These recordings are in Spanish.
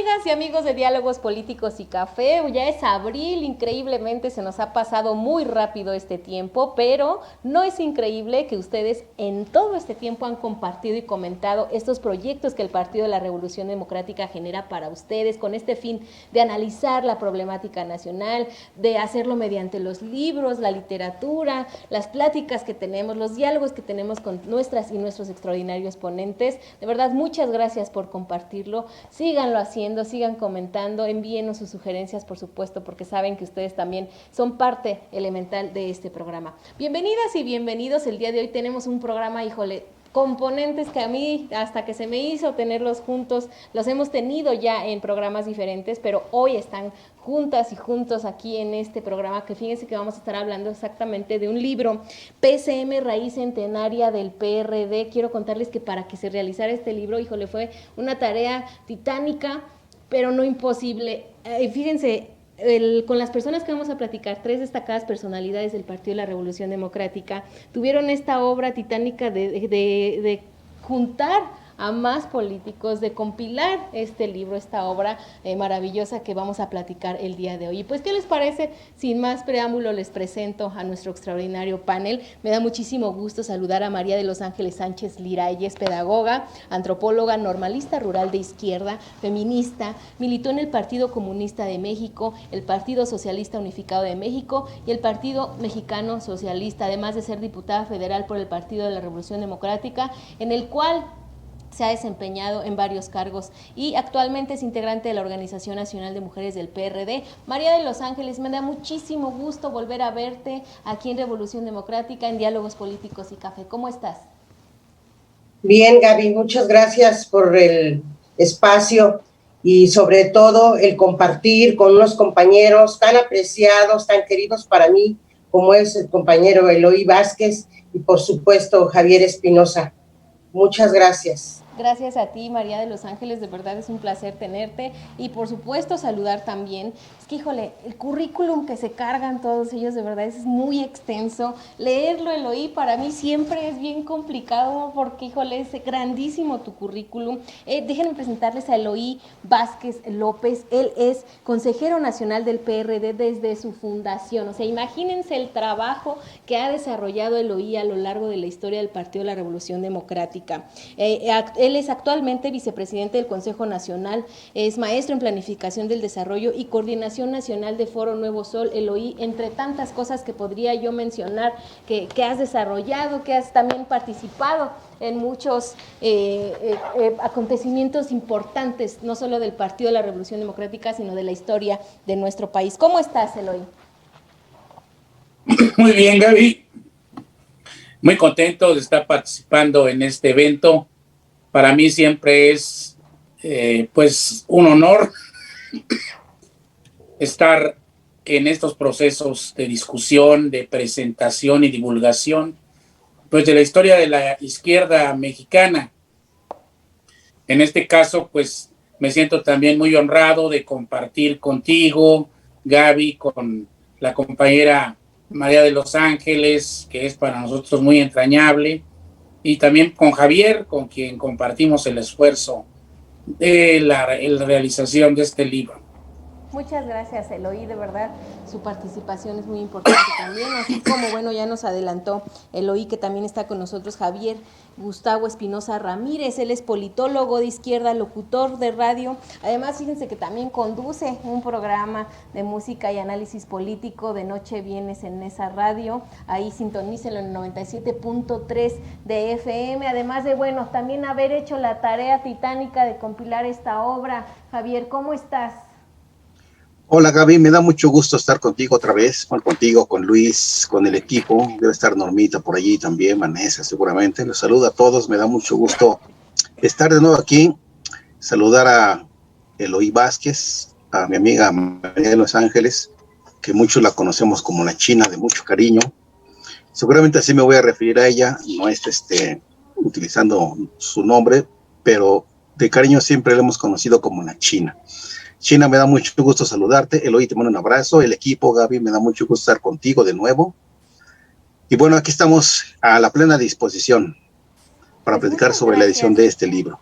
Amigas y amigos de Diálogos Políticos y Café, ya es abril, increíblemente se nos ha pasado muy rápido este tiempo, pero no es increíble que ustedes en todo este tiempo han compartido y comentado estos proyectos que el Partido de la Revolución Democrática genera para ustedes, con este fin de analizar la problemática nacional, de hacerlo mediante los libros, la literatura, las pláticas que tenemos, los diálogos que tenemos con nuestras y nuestros extraordinarios ponentes. De verdad, muchas gracias por compartirlo. Síganlo haciendo, sigan comentando, envíenos sus sugerencias, por supuesto, porque saben que ustedes también son parte elemental de este programa. Bienvenidas y bienvenidos. El día de hoy tenemos un programa, híjole, componentes que a mí, hasta que se me hizo tenerlos juntos, los hemos tenido ya en programas diferentes, pero hoy están juntas y juntos aquí en este programa, que fíjense que vamos a estar hablando exactamente de un libro, PCM Raíz Centenaria del PRD. Quiero contarles que para que se realizara este libro, híjole, fue una tarea titánica, pero no imposible. Fíjense, con las personas que vamos a platicar, 3 destacadas personalidades del Partido de la Revolución Democrática tuvieron esta obra titánica de juntar a más políticos, de compilar este libro, esta obra maravillosa que vamos a platicar el día de hoy. Y pues, ¿qué les parece? Sin más preámbulo, les presento a nuestro extraordinario panel. Me da muchísimo gusto saludar a María de los Ángeles Sánchez Lira. Ella es pedagoga, antropóloga, normalista rural de izquierda, feminista, militó en el Partido Comunista de México, el Partido Socialista Unificado de México y el Partido Mexicano Socialista, además de ser diputada federal por el Partido de la Revolución Democrática, en el cual se ha desempeñado en varios cargos y actualmente es integrante de la Organización Nacional de Mujeres del PRD. María de los Ángeles, me da muchísimo gusto volver a verte aquí en Revolución Democrática, en Diálogos Políticos y Café. ¿Cómo estás? Bien, Gaby, muchas gracias por el espacio y sobre todo el compartir con unos compañeros tan apreciados, tan queridos para mí, como es el compañero Eloy Vázquez y por supuesto Javier Espinosa. Muchas gracias. Gracias a ti, María de los Ángeles, de verdad es un placer tenerte y por supuesto saludar también. Es que, híjole, el currículum que se cargan todos ellos de verdad es muy extenso. Leerlo, Eloy, para mí siempre es bien complicado porque, híjole, es grandísimo tu currículum. Déjenme presentarles a Eloy Vázquez López. Él es consejero nacional del PRD desde su fundación. O sea, imagínense el trabajo que ha desarrollado Eloy a lo largo de la historia del Partido de la Revolución Democrática. Él es actualmente vicepresidente del Consejo Nacional, es maestro en Planificación del Desarrollo y Coordinación Nacional de Foro Nuevo Sol, Eloy, entre tantas cosas que podría yo mencionar que has desarrollado, que has también participado en muchos acontecimientos importantes, no solo del Partido de la Revolución Democrática, sino de la historia de nuestro país. ¿Cómo estás, Eloy? Muy bien, Gaby. Muy contento de estar participando en este evento. Para mí siempre es pues un honor estar en estos procesos de discusión, de presentación y divulgación pues de la historia de la izquierda mexicana. En este caso, pues me siento también muy honrado de compartir contigo, Gaby, con la compañera María de los Ángeles, que es para nosotros muy entrañable, y también con Javier, con quien compartimos el esfuerzo de la realización de este libro. Muchas gracias, Eloy, de verdad su participación es muy importante también, así como, bueno, ya nos adelantó Eloy, que también está con nosotros Javier Gustavo Espinosa Ramírez. Él es politólogo de izquierda, locutor de radio, además fíjense que también conduce un programa de música y análisis político de noche vienes en esa radio, ahí sintonícenlo en el 97.3 de FM, además de, bueno, también haber hecho la tarea titánica de compilar esta obra. Javier, ¿cómo estás? Hola Gaby, me da mucho gusto estar contigo otra vez, contigo, con Luis, con el equipo, debe estar Normita por allí también, Vanessa seguramente. Los saludo a todos, me da mucho gusto estar de nuevo aquí, saludar a Eloy Vázquez, a mi amiga María de los Ángeles, que muchos la conocemos como la China, de mucho cariño. Seguramente así me voy a referir a ella, no es utilizando su nombre, pero de cariño siempre la hemos conocido como la China. China, me da mucho gusto saludarte. Eloy, te mando un abrazo. El equipo, Gaby, me da mucho gusto estar contigo de nuevo. Y bueno, aquí estamos a la plena disposición para platicar sobre la edición de este libro.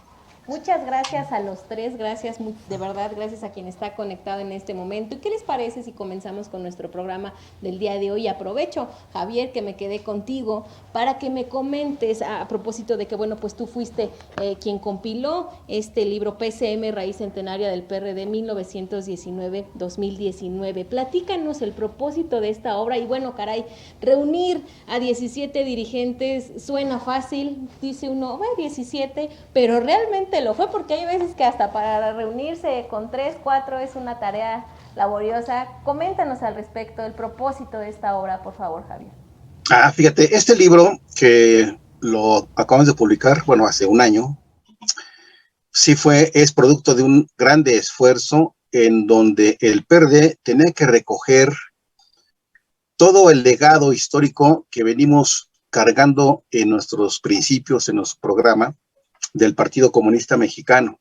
Muchas gracias a los tres, gracias de verdad, gracias a quien está conectado en este momento. ¿Y qué les parece si comenzamos con nuestro programa del día de hoy? Aprovecho, Javier, que me quedé contigo para que me comentes a propósito de que, bueno, pues tú fuiste quien compiló este libro PCM, Raíz Centenaria del PRD 1919-2019. Platícanos el propósito de esta obra y, bueno, caray, reunir a 17 dirigentes suena fácil, dice uno, bueno, 17, pero realmente lo fue, porque hay veces que hasta para reunirse con 3, 4 es una tarea laboriosa. Coméntanos al respecto el propósito de esta obra, por favor, Javier. Fíjate, este libro que lo acabamos de publicar, bueno, hace un año, es producto de un grande esfuerzo en donde el PRD tenía que recoger todo el legado histórico que venimos cargando en nuestros principios, en nuestro programa del Partido Comunista Mexicano.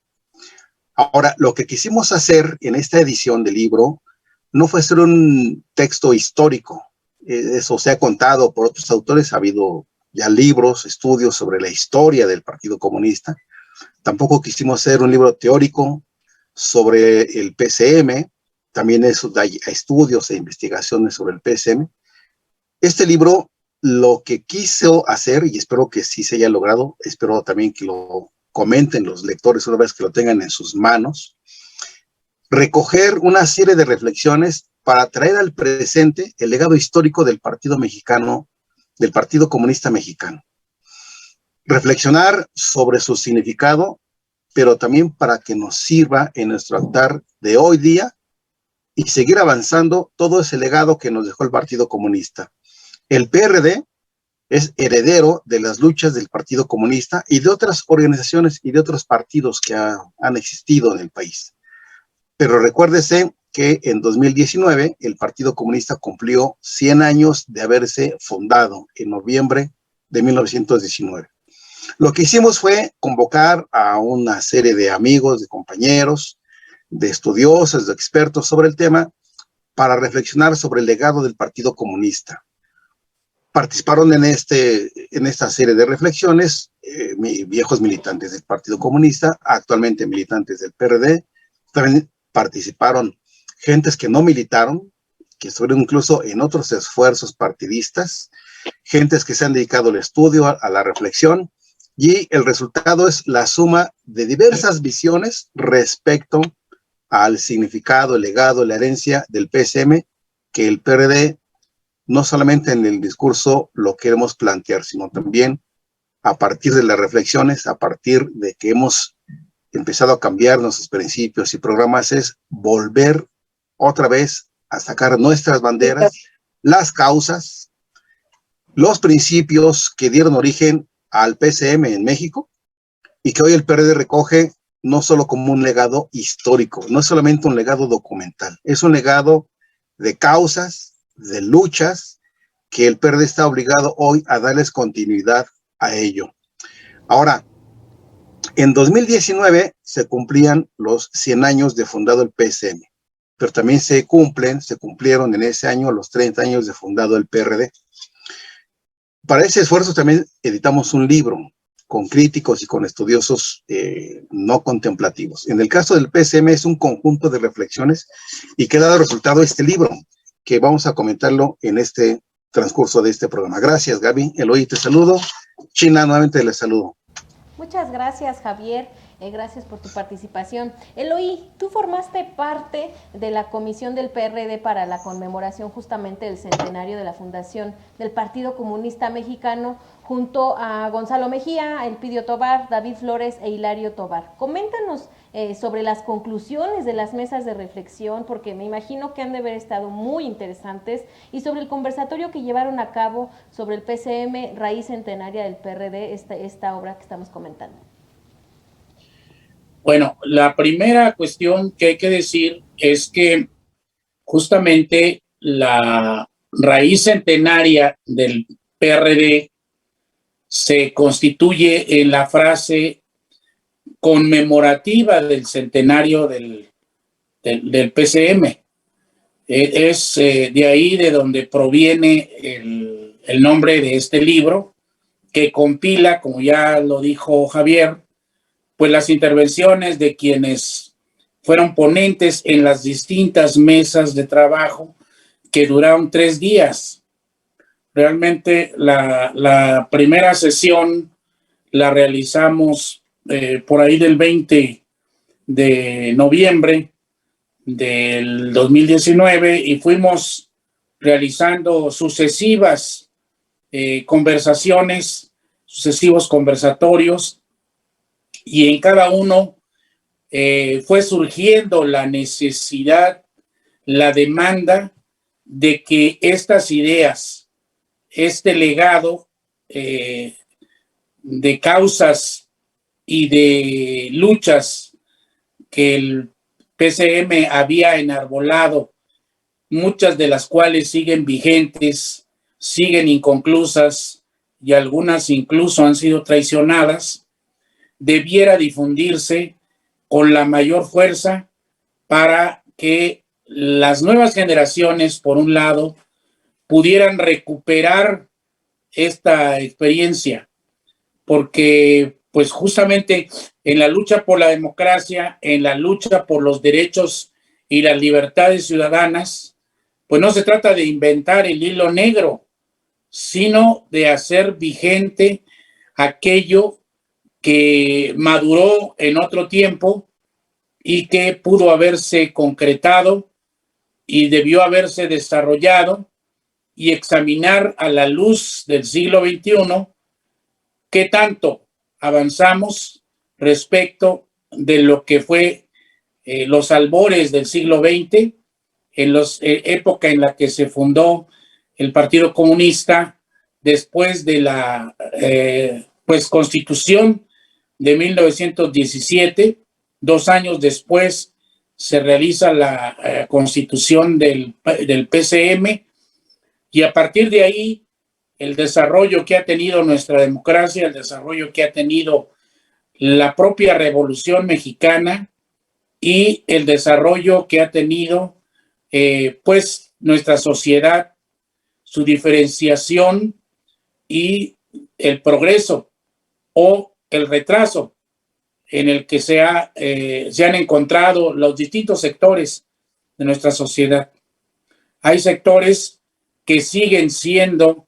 Ahora, lo que quisimos hacer en esta edición del libro no fue ser un texto histórico. Eso se ha contado por otros autores, ha habido ya libros, estudios sobre la historia del Partido Comunista. Tampoco quisimos hacer un libro teórico sobre el PCM, también hay estudios e investigaciones sobre el PCM. Este libro lo que quiso hacer, y espero que sí se haya logrado, espero también que lo comenten los lectores una vez que lo tengan en sus manos, recoger una serie de reflexiones para traer al presente el legado histórico del Partido Mexicano, del Partido Comunista Mexicano. Reflexionar sobre su significado, pero también para que nos sirva en nuestro actuar de hoy día y seguir avanzando todo ese legado que nos dejó el Partido Comunista. El PRD es heredero de las luchas del Partido Comunista y de otras organizaciones y de otros partidos que han existido en el país. Pero recuérdese que en 2019 el Partido Comunista cumplió 100 años de haberse fundado en noviembre de 1919. Lo que hicimos fue convocar a una serie de amigos, de compañeros, de estudiosos, de expertos sobre el tema para reflexionar sobre el legado del Partido Comunista. Participaron en esta serie de reflexiones viejos militantes del Partido Comunista, actualmente militantes del PRD. También participaron gentes que no militaron, que estuvieron incluso en otros esfuerzos partidistas, gentes que se han dedicado al estudio, a la reflexión, y el resultado es la suma de diversas visiones respecto al significado, el legado, la herencia del PCM, que el PRD no solamente en el discurso lo queremos plantear, sino también a partir de las reflexiones, a partir de que hemos empezado a cambiar nuestros principios y programas, es volver otra vez a sacar nuestras banderas, las causas, los principios que dieron origen al PCM en México y que hoy el PRD recoge no solo como un legado histórico, no es solamente un legado documental, es un legado de causas, de luchas, que el PRD está obligado hoy a darles continuidad a ello. Ahora, en 2019 se cumplían los 100 años de fundado el PCM, pero también se cumplieron en ese año los 30 años de fundado el PRD. Para ese esfuerzo también editamos un libro con críticos y con estudiosos no contemplativos. En el caso del PCM es un conjunto de reflexiones y que ha dado resultado este libro, que vamos a comentarlo en este transcurso de este programa. Gracias, Gaby. Eloy, te saludo. China, nuevamente les saludo. Muchas gracias, Javier. Gracias por tu participación. Eloy, tú formaste parte de la comisión del PRD para la conmemoración justamente del centenario de la fundación del Partido Comunista Mexicano, junto a Gonzalo Mejía, Elpidio Tobar, David Flores e Hilario Tobar. Coméntanos sobre las conclusiones de las mesas de reflexión, porque me imagino que han de haber estado muy interesantes, y sobre el conversatorio que llevaron a cabo sobre el PCM, Raíz Centenaria del PRD, esta obra que estamos comentando. Bueno, la primera cuestión que hay que decir es que justamente la raíz centenaria del PRD se constituye en la frase conmemorativa del centenario del PCM. Es de ahí de donde proviene el nombre de este libro, que compila, como ya lo dijo Javier, pues las intervenciones de quienes fueron ponentes en las distintas mesas de trabajo que duraron 3 días. Realmente la primera sesión la realizamos por ahí del 20 de noviembre del 2019 y fuimos realizando sucesivas conversaciones, sucesivos conversatorios, y en cada uno fue surgiendo la necesidad, la demanda de que estas ideas, este legado de causas y de luchas que el PCM había enarbolado, muchas de las cuales siguen vigentes, siguen inconclusas y algunas incluso han sido traicionadas, debiera difundirse con la mayor fuerza para que las nuevas generaciones, por un lado, pudieran recuperar esta experiencia, porque pues justamente en la lucha por la democracia, en la lucha por los derechos y las libertades ciudadanas, pues no se trata de inventar el hilo negro, sino de hacer vigente aquello que maduró en otro tiempo y que pudo haberse concretado y debió haberse desarrollado, y examinar a la luz del siglo XXI qué tanto avanzamos respecto de lo que fue los albores del siglo XX, en la época en la que se fundó el Partido Comunista, después de la Constitución de 1917. 2 años después se realiza la Constitución del PCM, y a partir de ahí el desarrollo que ha tenido nuestra democracia, el desarrollo que ha tenido la propia Revolución Mexicana y el desarrollo que ha tenido pues nuestra sociedad, su diferenciación y el progreso o el retraso en el que se han encontrado los distintos sectores de nuestra sociedad. Hay sectores que siguen siendo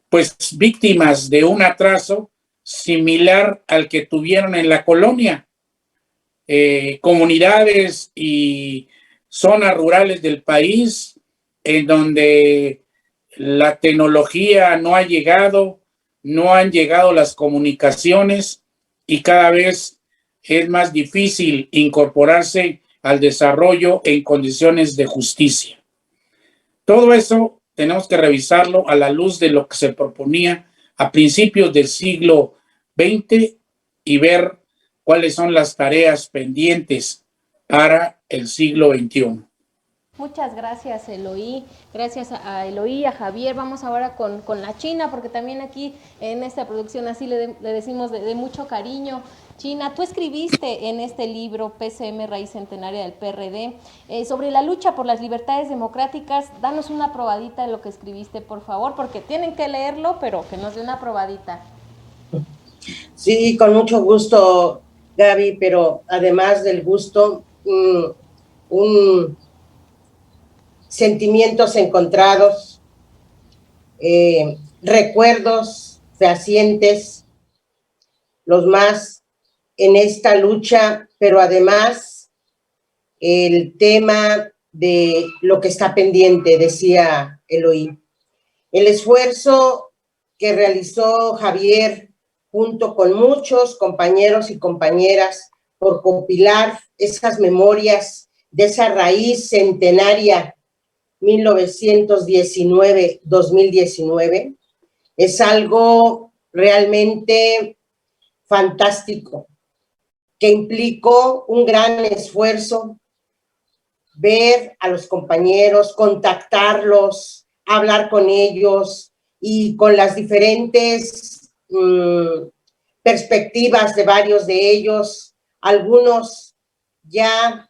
pues víctimas de un atraso similar al que tuvieron en la colonia. Comunidades y zonas rurales del país en donde la tecnología no ha llegado, no han llegado las comunicaciones y cada vez es más difícil incorporarse al desarrollo en condiciones de justicia. Todo eso tenemos que revisarlo a la luz de lo que se proponía a principios del siglo XX y ver cuáles son las tareas pendientes para el siglo XXI. Muchas gracias, Eloy. Gracias a Eloy, a Javier. Vamos ahora con la China, porque también aquí en esta producción así le decimos de mucho cariño. China, tú escribiste en este libro, PCM, Raíz Centenaria del PRD, sobre la lucha por las libertades democráticas. Danos una probadita de lo que escribiste, por favor, porque tienen que leerlo, pero que nos dé una probadita. Sí, con mucho gusto, Gaby, pero además del gusto, sentimientos encontrados, recuerdos fehacientes, los más en esta lucha, pero además el tema de lo que está pendiente, decía Eloy. El esfuerzo que realizó Javier junto con muchos compañeros y compañeras por compilar esas memorias de esa raíz centenaria 1919-2019, es algo realmente fantástico, que implicó un gran esfuerzo, ver a los compañeros, contactarlos, hablar con ellos y con las diferentes perspectivas de varios de ellos, algunos ya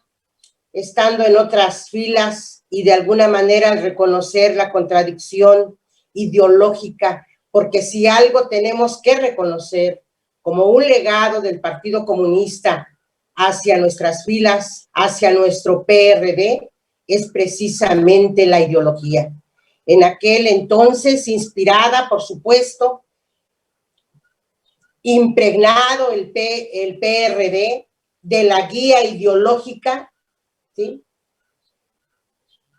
estando en otras filas y de alguna manera reconocer la contradicción ideológica, porque si algo tenemos que reconocer como un legado del Partido Comunista hacia nuestras filas, hacia nuestro PRD, es precisamente la ideología. En aquel entonces, inspirada, por supuesto, impregnado el PRD de la guía ideológica, ¿sí?,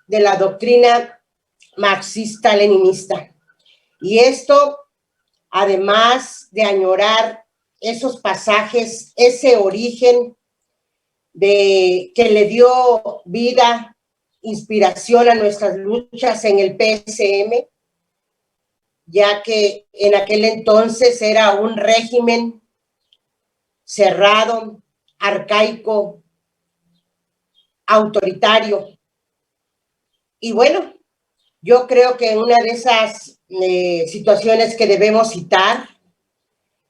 de la doctrina marxista-leninista. Y esto, además de añorar esos pasajes, ese origen que le dio vida, inspiración a nuestras luchas en el PSM, ya que en aquel entonces era un régimen cerrado, arcaico, autoritario. Y bueno, yo creo que una de esas situaciones que debemos citar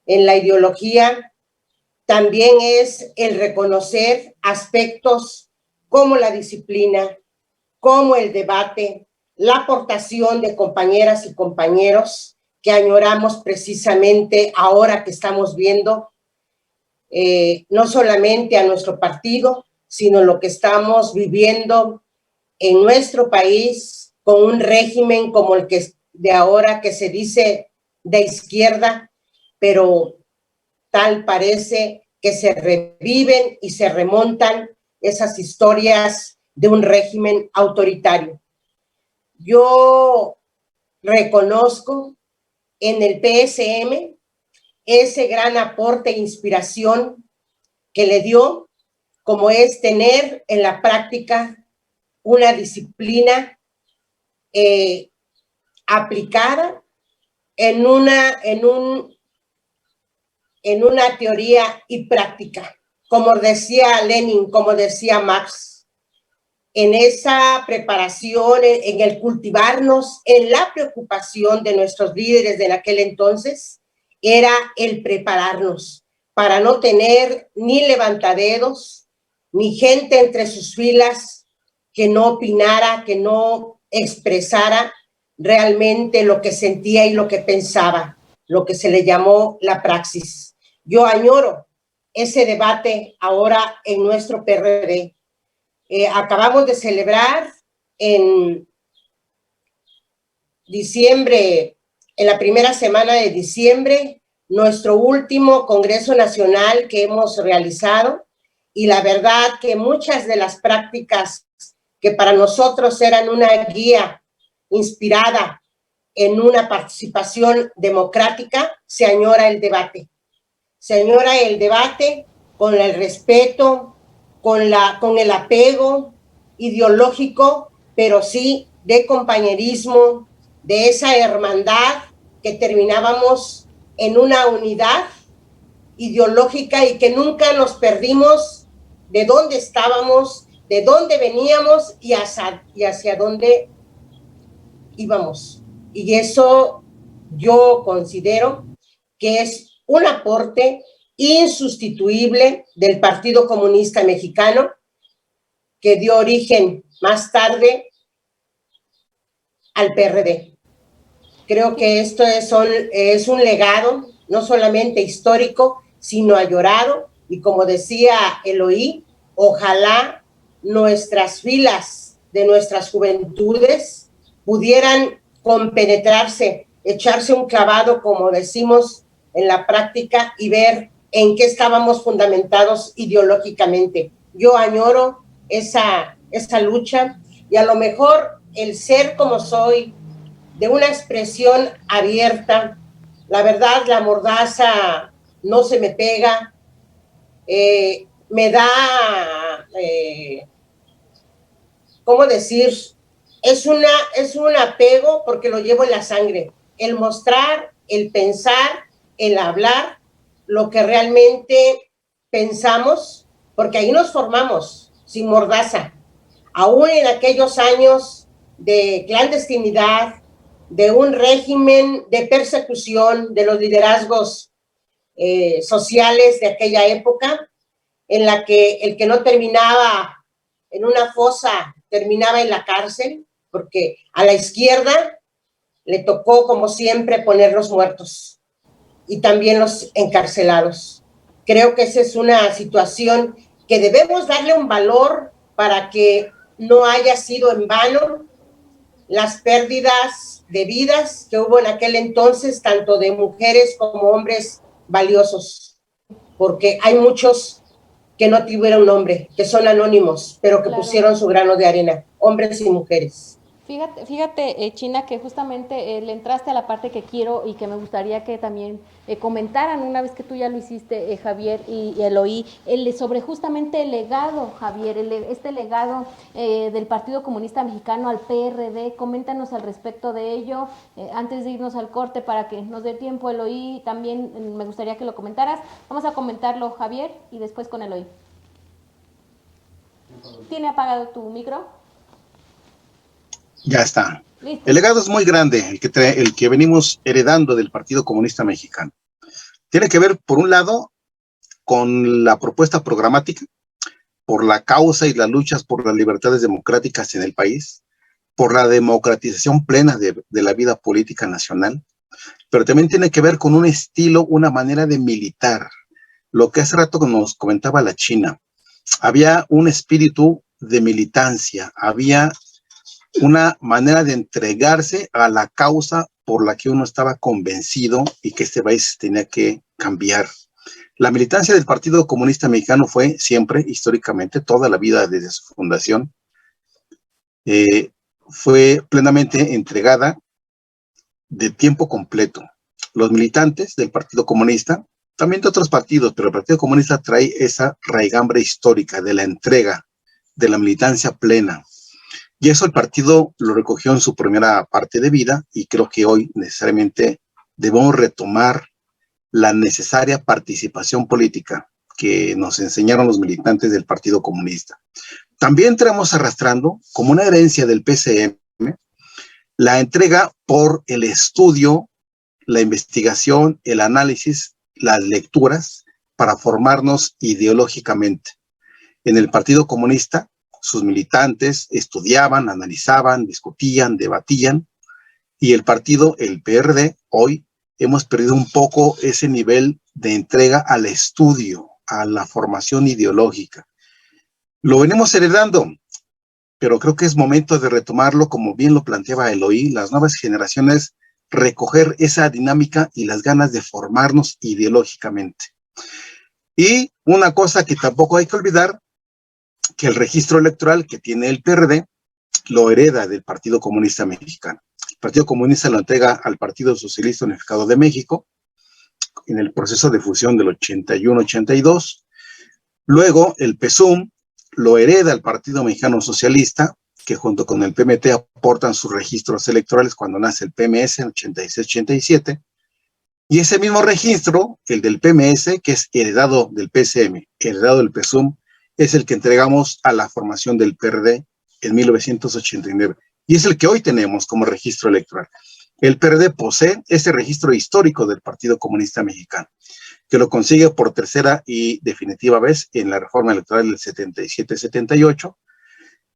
en la ideología también es el reconocer aspectos como la disciplina, como el debate, la aportación de compañeras y compañeros que añoramos precisamente ahora que estamos viendo no solamente a nuestro partido, sino lo que estamos viviendo en nuestro país con un régimen como el que de ahora, que se dice de izquierda, pero tal parece que se reviven y se remontan esas historias de un régimen autoritario. Yo reconozco en el PSM ese gran aporte e inspiración que le dio, como es tener en la práctica una disciplina aplicada en una teoría y práctica, como decía Lenin, como decía Marx, en esa preparación, en el cultivarnos, en la preocupación de nuestros líderes de aquel entonces, era el prepararnos para no tener ni levantadedos, ni gente entre sus filas que no opinara, que no expresara realmente lo que sentía y lo que pensaba, lo que se le llamó la praxis. Yo añoro ese debate ahora en nuestro PRD. Acabamos de celebrar en diciembre, en la primera semana de diciembre, nuestro último Congreso Nacional que hemos realizado, y la verdad que muchas de las prácticas que para nosotros eran una guía inspirada en una participación democrática, se añora el debate. Se añora el debate con el respeto, con el apego ideológico, pero sí de compañerismo, de esa hermandad que terminábamos en una unidad ideológica y que nunca nos perdimos de dónde estábamos, de dónde veníamos y hacia dónde íbamos. Y eso yo considero que es un aporte insustituible del Partido Comunista Mexicano, que dio origen más tarde al PRD. Creo que esto es un legado no solamente histórico, sino añorado, y como decía Eloy, ojalá nuestras filas de nuestras juventudes pudieran compenetrarse, echarse un clavado, como decimos en la práctica, y ver en qué estábamos fundamentados ideológicamente. Yo añoro esa lucha, y a lo mejor el ser como soy, de una expresión abierta, la verdad, la mordaza no se me pega, me da, ¿cómo decir? Es un apego porque lo llevo en la sangre, el mostrar, el pensar, el hablar, lo que realmente pensamos, porque ahí nos formamos, sin mordaza. Aún en aquellos años de clandestinidad, de un régimen de persecución de los liderazgos sociales de aquella época, en la que el que no terminaba en una fosa terminaba en la cárcel, porque a la izquierda le tocó, como siempre, poner los muertos. y también los encarcelados. Creo que esa es una situación que debemos darle un valor para que no haya sido en vano las pérdidas de vidas que hubo en aquel entonces, tanto de mujeres como hombres valiosos, porque hay muchos que no tuvieron nombre, que son anónimos, pero que pusieron su grano de arena, hombres y mujeres. Fíjate, China, que justamente le entraste a la parte que quiero y que me gustaría que también comentaran una vez que tú ya lo hiciste, Javier y Eloy, sobre justamente el legado, Javier, este legado del Partido Comunista Mexicano al PRD. Coméntanos al respecto de ello, antes de irnos al corte para que nos dé tiempo, Eloy, también me gustaría que lo comentaras. Vamos a comentarlo, Javier, y después con Eloy. ¿Tiene apagado tu micro? Ya está. Listo. El legado es muy grande, el que venimos heredando del Partido Comunista Mexicano. Tiene que ver, por un lado, con la propuesta programática, por la causa y las luchas por las libertades democráticas en el país, por la democratización plena de la vida política nacional, pero también tiene que ver con un estilo, una manera de militar. Lo que hace rato nos comentaba la China, había un espíritu de militancia, había una manera de entregarse a la causa por la que uno estaba convencido y que este país tenía que cambiar. La militancia del Partido Comunista Mexicano fue siempre, históricamente, toda la vida desde su fundación, fue plenamente entregada de tiempo completo. Los militantes del Partido Comunista, también de otros partidos, pero el Partido Comunista trae esa raigambre histórica de la entrega, de la militancia plena. Y eso el partido lo recogió en su primera parte de vida y creo que hoy necesariamente debemos retomar la necesaria participación política que nos enseñaron los militantes del Partido Comunista. También traemos arrastrando, como una herencia del PCM, la entrega por el estudio, la investigación, el análisis, las lecturas para formarnos ideológicamente. En el Partido Comunista, sus militantes estudiaban, analizaban, discutían, debatían, y el partido, el PRD, hoy hemos perdido un poco ese nivel de entrega al estudio, a la formación ideológica. Lo venimos heredando, pero creo que es momento de retomarlo, como bien lo planteaba Eloy, las nuevas generaciones, recoger esa dinámica y las ganas de formarnos ideológicamente. Y una cosa que tampoco hay que olvidar, que el registro electoral que tiene el PRD lo hereda del Partido Comunista Mexicano. El Partido Comunista lo entrega al Partido Socialista Unificado de México en el proceso de fusión del 81-82. Luego el PSUM lo hereda al Partido Mexicano Socialista, que junto con el PMT aportan sus registros electorales cuando nace el PMS en 86-87. Y ese mismo registro, el del PMS, que es heredado del PCM, heredado del PSUM, es el que entregamos a la formación del PRD en 1989. Y es el que hoy tenemos como registro electoral. El PRD posee ese registro histórico del Partido Comunista Mexicano, que lo consigue por tercera y definitiva vez en la reforma electoral del 77-78.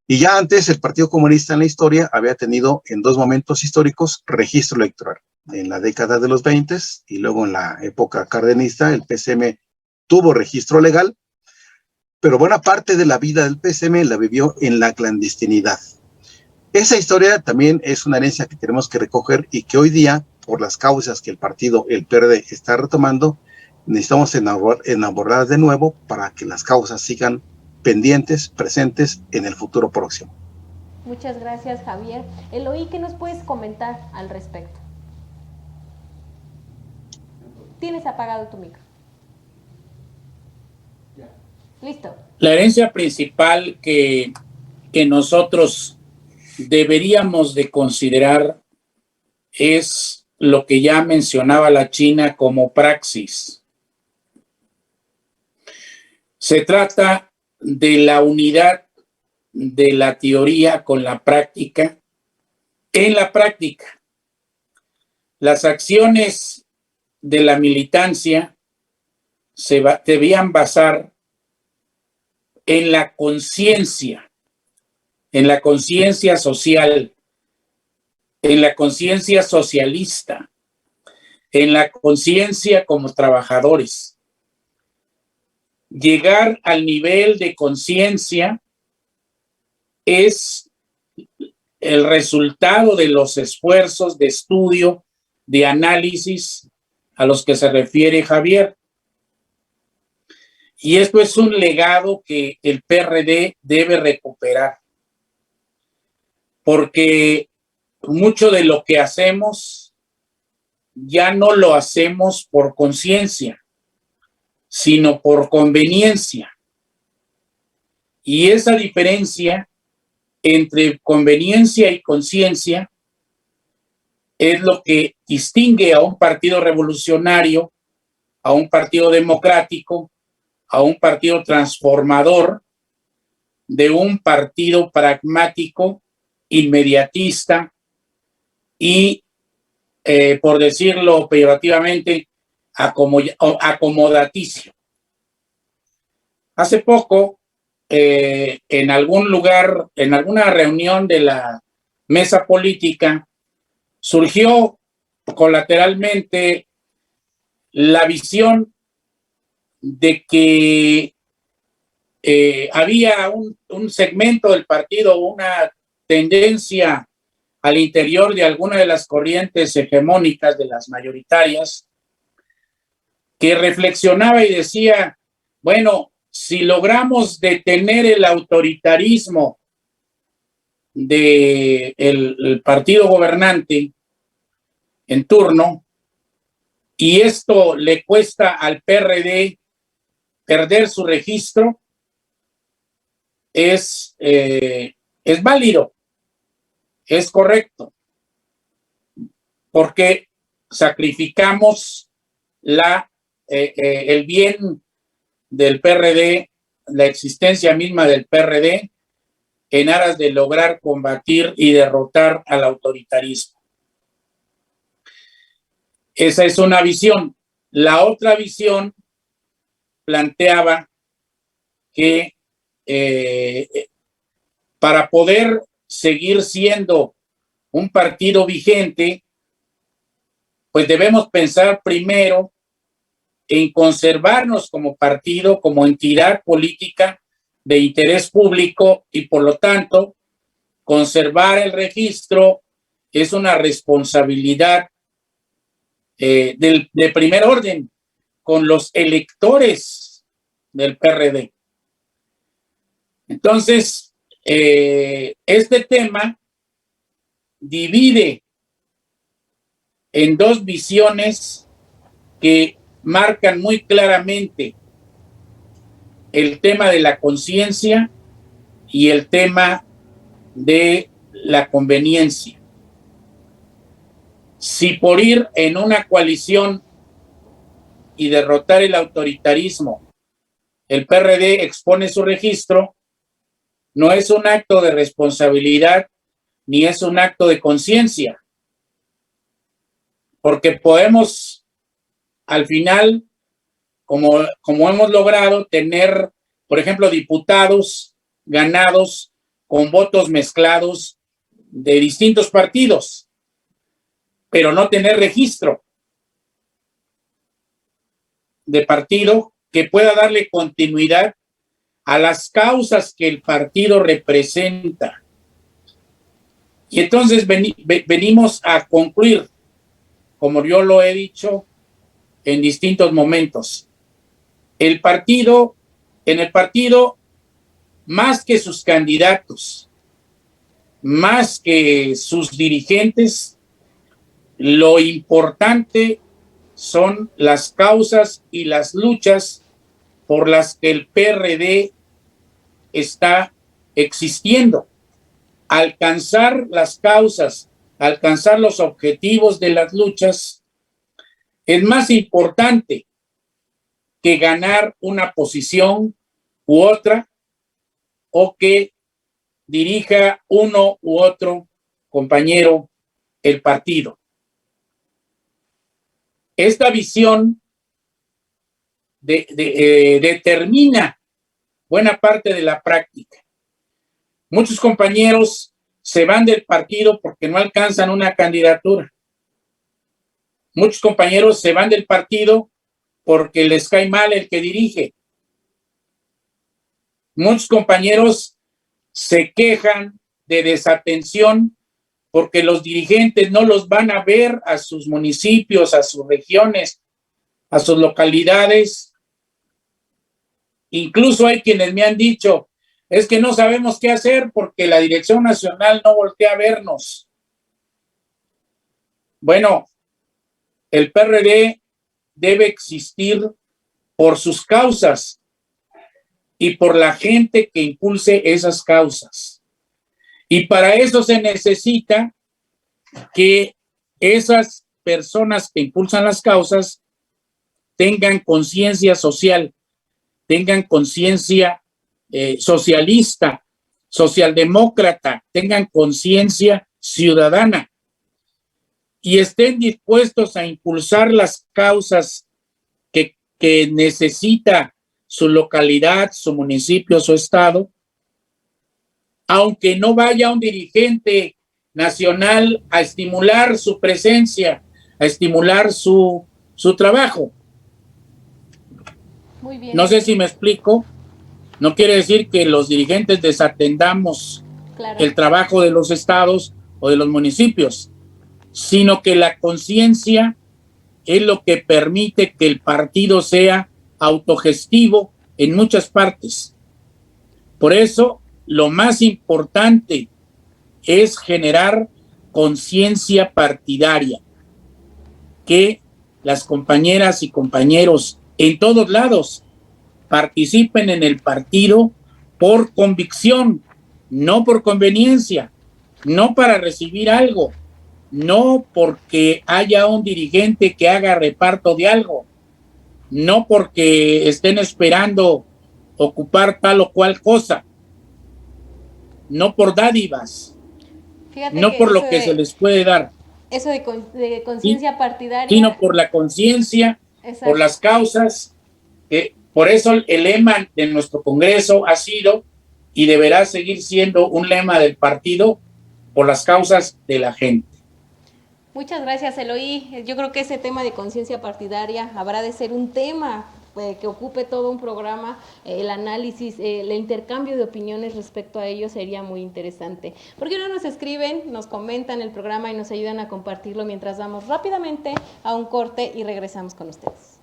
Y ya antes el Partido Comunista en la historia había tenido en dos momentos históricos registro electoral. En la década de los 20 y luego en la época cardenista, el PCM tuvo registro legal, pero buena parte de la vida del PCM la vivió en la clandestinidad. Esa historia también es una herencia que tenemos que recoger y que hoy día, por las causas que el partido, el PRD, está retomando, necesitamos enamorar de nuevo para que las causas sigan pendientes, presentes en el futuro próximo. Muchas gracias, Javier. Eloy, ¿qué nos puedes comentar al respecto? Tienes apagado tu micro. Listo. La herencia principal que nosotros deberíamos de considerar es lo que ya mencionaba la China como praxis. Se trata de la unidad de la teoría con la práctica. En la práctica, las acciones de la militancia se debían basar en la conciencia social, en la conciencia socialista, en la conciencia como trabajadores. Llegar al nivel de conciencia es el resultado de los esfuerzos de estudio, de análisis a los que se refiere Javier. Y esto es un legado que el PRD debe recuperar, porque mucho de lo que hacemos ya no lo hacemos por conciencia, sino por conveniencia. Y esa diferencia entre conveniencia y conciencia es lo que distingue a un partido revolucionario, a un partido democrático, a un partido transformador, de un partido pragmático, inmediatista y, por decirlo peyorativamente, acomodaticio. Hace poco, en algún lugar, en alguna reunión de la mesa política, surgió colateralmente la visión de que había un segmento del partido, una tendencia al interior de alguna de las corrientes hegemónicas, de las mayoritarias, que reflexionaba y decía, bueno, si logramos detener el autoritarismo del partido gobernante en turno, y esto le cuesta al PRD perder su registro, es válido, es correcto, porque sacrificamos el bien del PRD, la existencia misma del PRD, en aras de lograr combatir y derrotar al autoritarismo. Esa es una visión. La otra visión planteaba que para poder seguir siendo un partido vigente, pues debemos pensar primero en conservarnos como partido, como entidad política de interés público, y por lo tanto, conservar el registro es una responsabilidad de primer orden con los electores del PRD. Entonces, este tema divide en dos visiones que marcan muy claramente el tema de la conciencia y el tema de la conveniencia. Si por ir en una coalición y derrotar el autoritarismo, el PRD expone su registro, no es un acto de responsabilidad ni es un acto de conciencia, porque podemos al final, como hemos logrado, tener, por ejemplo, diputados ganados con votos mezclados de distintos partidos, pero no tener registro de partido que pueda darle continuidad a las causas que el partido representa. Y entonces venimos a concluir, como yo lo he dicho en distintos momentos, en el partido, más que sus candidatos, más que sus dirigentes, lo importante son las causas y las luchas por las que el PRD está existiendo. Alcanzar las causas, alcanzar los objetivos de las luchas es más importante que ganar una posición u otra, o que dirija uno u otro compañero el partido. Esta visión determina buena parte de la práctica. Muchos compañeros se van del partido porque no alcanzan una candidatura. Muchos compañeros se van del partido porque les cae mal el que dirige. Muchos compañeros se quejan de desatención porque los dirigentes no los van a ver a sus municipios, a sus regiones, a sus localidades. Incluso hay quienes me han dicho, es que no sabemos qué hacer porque la Dirección Nacional no voltea a vernos. Bueno, el PRD debe existir por sus causas y por la gente que impulse esas causas. Y para eso se necesita que esas personas que impulsan las causas tengan conciencia social, tengan conciencia socialista, socialdemócrata, tengan conciencia ciudadana y estén dispuestos a impulsar las causas que necesita su localidad, su municipio, su estado, aunque no vaya un dirigente nacional a estimular su presencia, a estimular su trabajo. Muy bien. No sé si me explico. No quiere decir que los dirigentes desatendamos el trabajo de los estados o de los municipios, sino que la conciencia es lo que permite que el partido sea autogestivo en muchas partes. Por eso, lo más importante es generar conciencia partidaria, que las compañeras y compañeros en todos lados participen en el partido por convicción, no por conveniencia, no para recibir algo, no porque haya un dirigente que haga reparto de algo, no porque estén esperando ocupar tal o cual cosa, no por dádivas, Fíjate no por lo que se les puede dar. Eso de conciencia partidaria. Sino por la conciencia, por las causas. Por eso el lema de nuestro Congreso ha sido y deberá seguir siendo un lema del partido por las causas de la gente. Muchas gracias, Eloy. Yo creo que ese tema de conciencia partidaria habrá de ser un tema que ocupe todo un programa, el análisis, el intercambio de opiniones respecto a ello sería muy interesante. ¿Por qué no nos escriben, nos comentan el programa y nos ayudan a compartirlo mientras vamos rápidamente a un corte y regresamos con ustedes?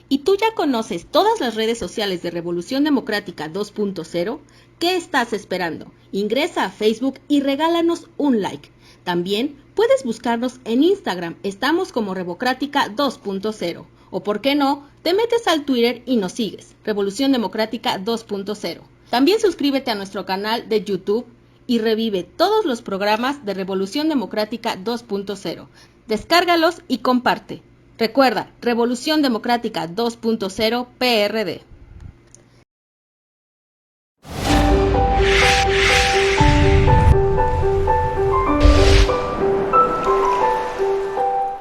¿Y tú ya conoces todas las redes sociales de Revolución Democrática 2.0? ¿Qué estás esperando? Ingresa a Facebook y regálanos un like. También puedes buscarnos en Instagram, estamos como Revocrática 2.0. O por qué no, te metes al Twitter y nos sigues, Revolución Democrática 2.0. También suscríbete a nuestro canal de YouTube y revive todos los programas de Revolución Democrática 2.0. Descárgalos y comparte. Recuerda, Revolución Democrática 2.0 PRD.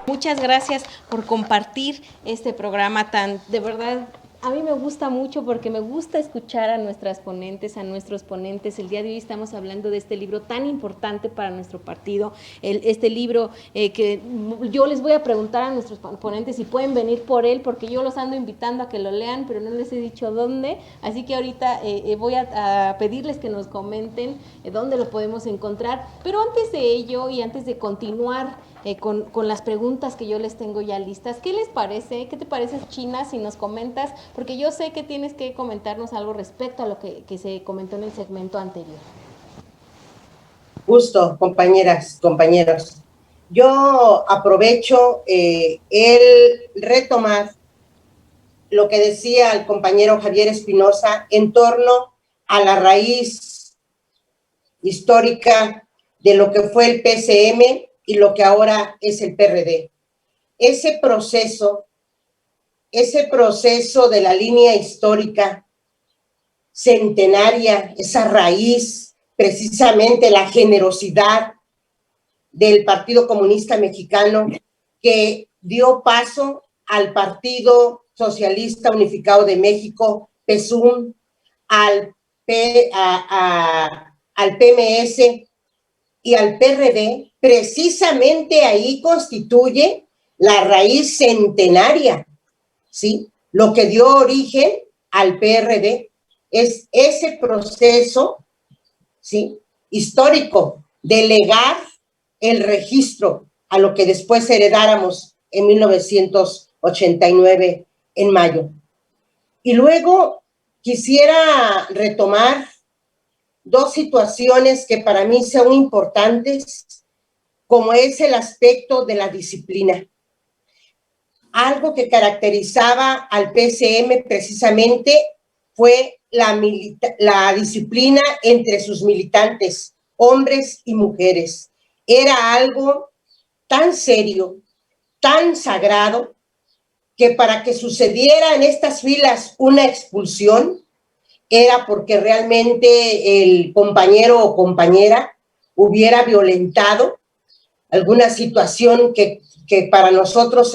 Muchas gracias por compartir este programa tan, de verdad, a mí me gusta mucho porque me gusta escuchar a nuestras ponentes, a nuestros ponentes. El día de hoy estamos hablando de este libro tan importante para nuestro partido, este libro que yo les voy a preguntar a nuestros ponentes si pueden venir por él, porque yo los ando invitando a que lo lean, pero no les he dicho dónde, así que ahorita voy a pedirles que nos comenten dónde lo podemos encontrar, pero antes de ello y antes de continuar con las preguntas que yo les tengo ya listas. ¿Qué les parece? ¿Qué te parece, China, si nos comentas? Porque yo sé que tienes que comentarnos algo respecto a lo que se comentó en el segmento anterior. Gusto, compañeras, compañeros. Yo aprovecho el retomar lo que decía el compañero Javier Espinosa en torno a la raíz histórica de lo que fue el PCM y lo que ahora es el PRD. Ese proceso de la línea histórica centenaria, esa raíz, precisamente la generosidad del Partido Comunista Mexicano que dio paso al Partido Socialista Unificado de México, PSUM, al al PMS y al PRD, precisamente ahí constituye la raíz centenaria, ¿sí? Lo que dio origen al PRD es ese proceso, ¿sí?, histórico de legar el registro a lo que después heredáramos en 1989 en mayo. Y luego quisiera retomar dos situaciones que para mí son importantes, como es el aspecto de la disciplina. Algo que caracterizaba al PCM precisamente fue la disciplina entre sus militantes, hombres y mujeres. Era algo tan serio, tan sagrado, que para que sucediera en estas filas una expulsión, era porque realmente el compañero o compañera hubiera violentado alguna situación que para nosotros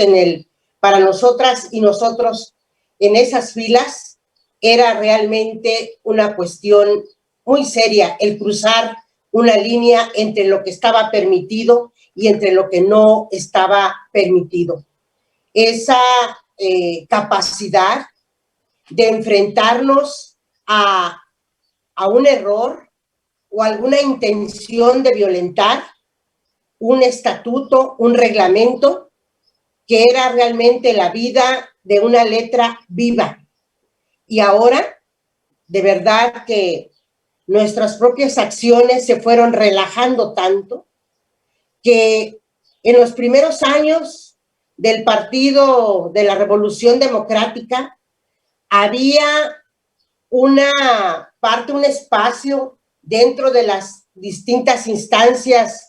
para nosotras y nosotros en esas filas era realmente una cuestión muy seria, el cruzar una línea entre lo que estaba permitido y entre lo que no estaba permitido. Esa capacidad de enfrentarnos a un error o alguna intención de violentar un estatuto, un reglamento, que era realmente la vida de una letra viva. Y ahora, de verdad que nuestras propias acciones se fueron relajando tanto que en los primeros años del Partido de la Revolución Democrática había una parte, un espacio dentro de las distintas instancias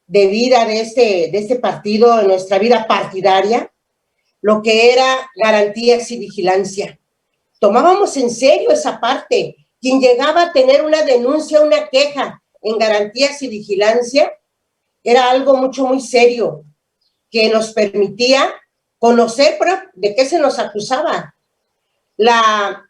de vida de este partido, en nuestra vida partidaria, lo que era garantías y vigilancia. Tomábamos en serio esa parte. Quien llegaba a tener una denuncia, una queja en garantías y vigilancia, era algo muy serio, que nos permitía conocer de qué se nos acusaba. La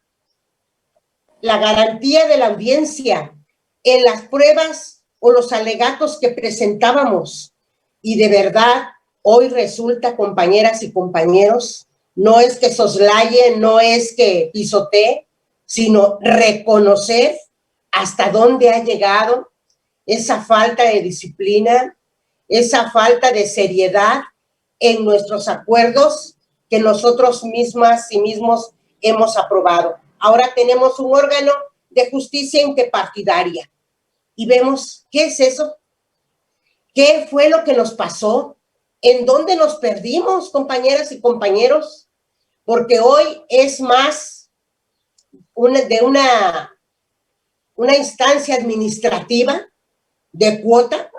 garantía de la audiencia en las pruebas o los alegatos que presentábamos. Y de verdad, hoy resulta, compañeras y compañeros, no es que soslaye, no es que pisotee, sino reconocer hasta dónde ha llegado esa falta de disciplina, esa falta de seriedad en nuestros acuerdos que nosotros mismas y mismos hemos aprobado. Ahora tenemos un órgano de justicia interpartidaria y vemos, ¿qué es eso? ¿Qué fue lo que nos pasó? ¿En dónde nos perdimos, compañeras y compañeros? Porque hoy es más de una instancia administrativa de cuota,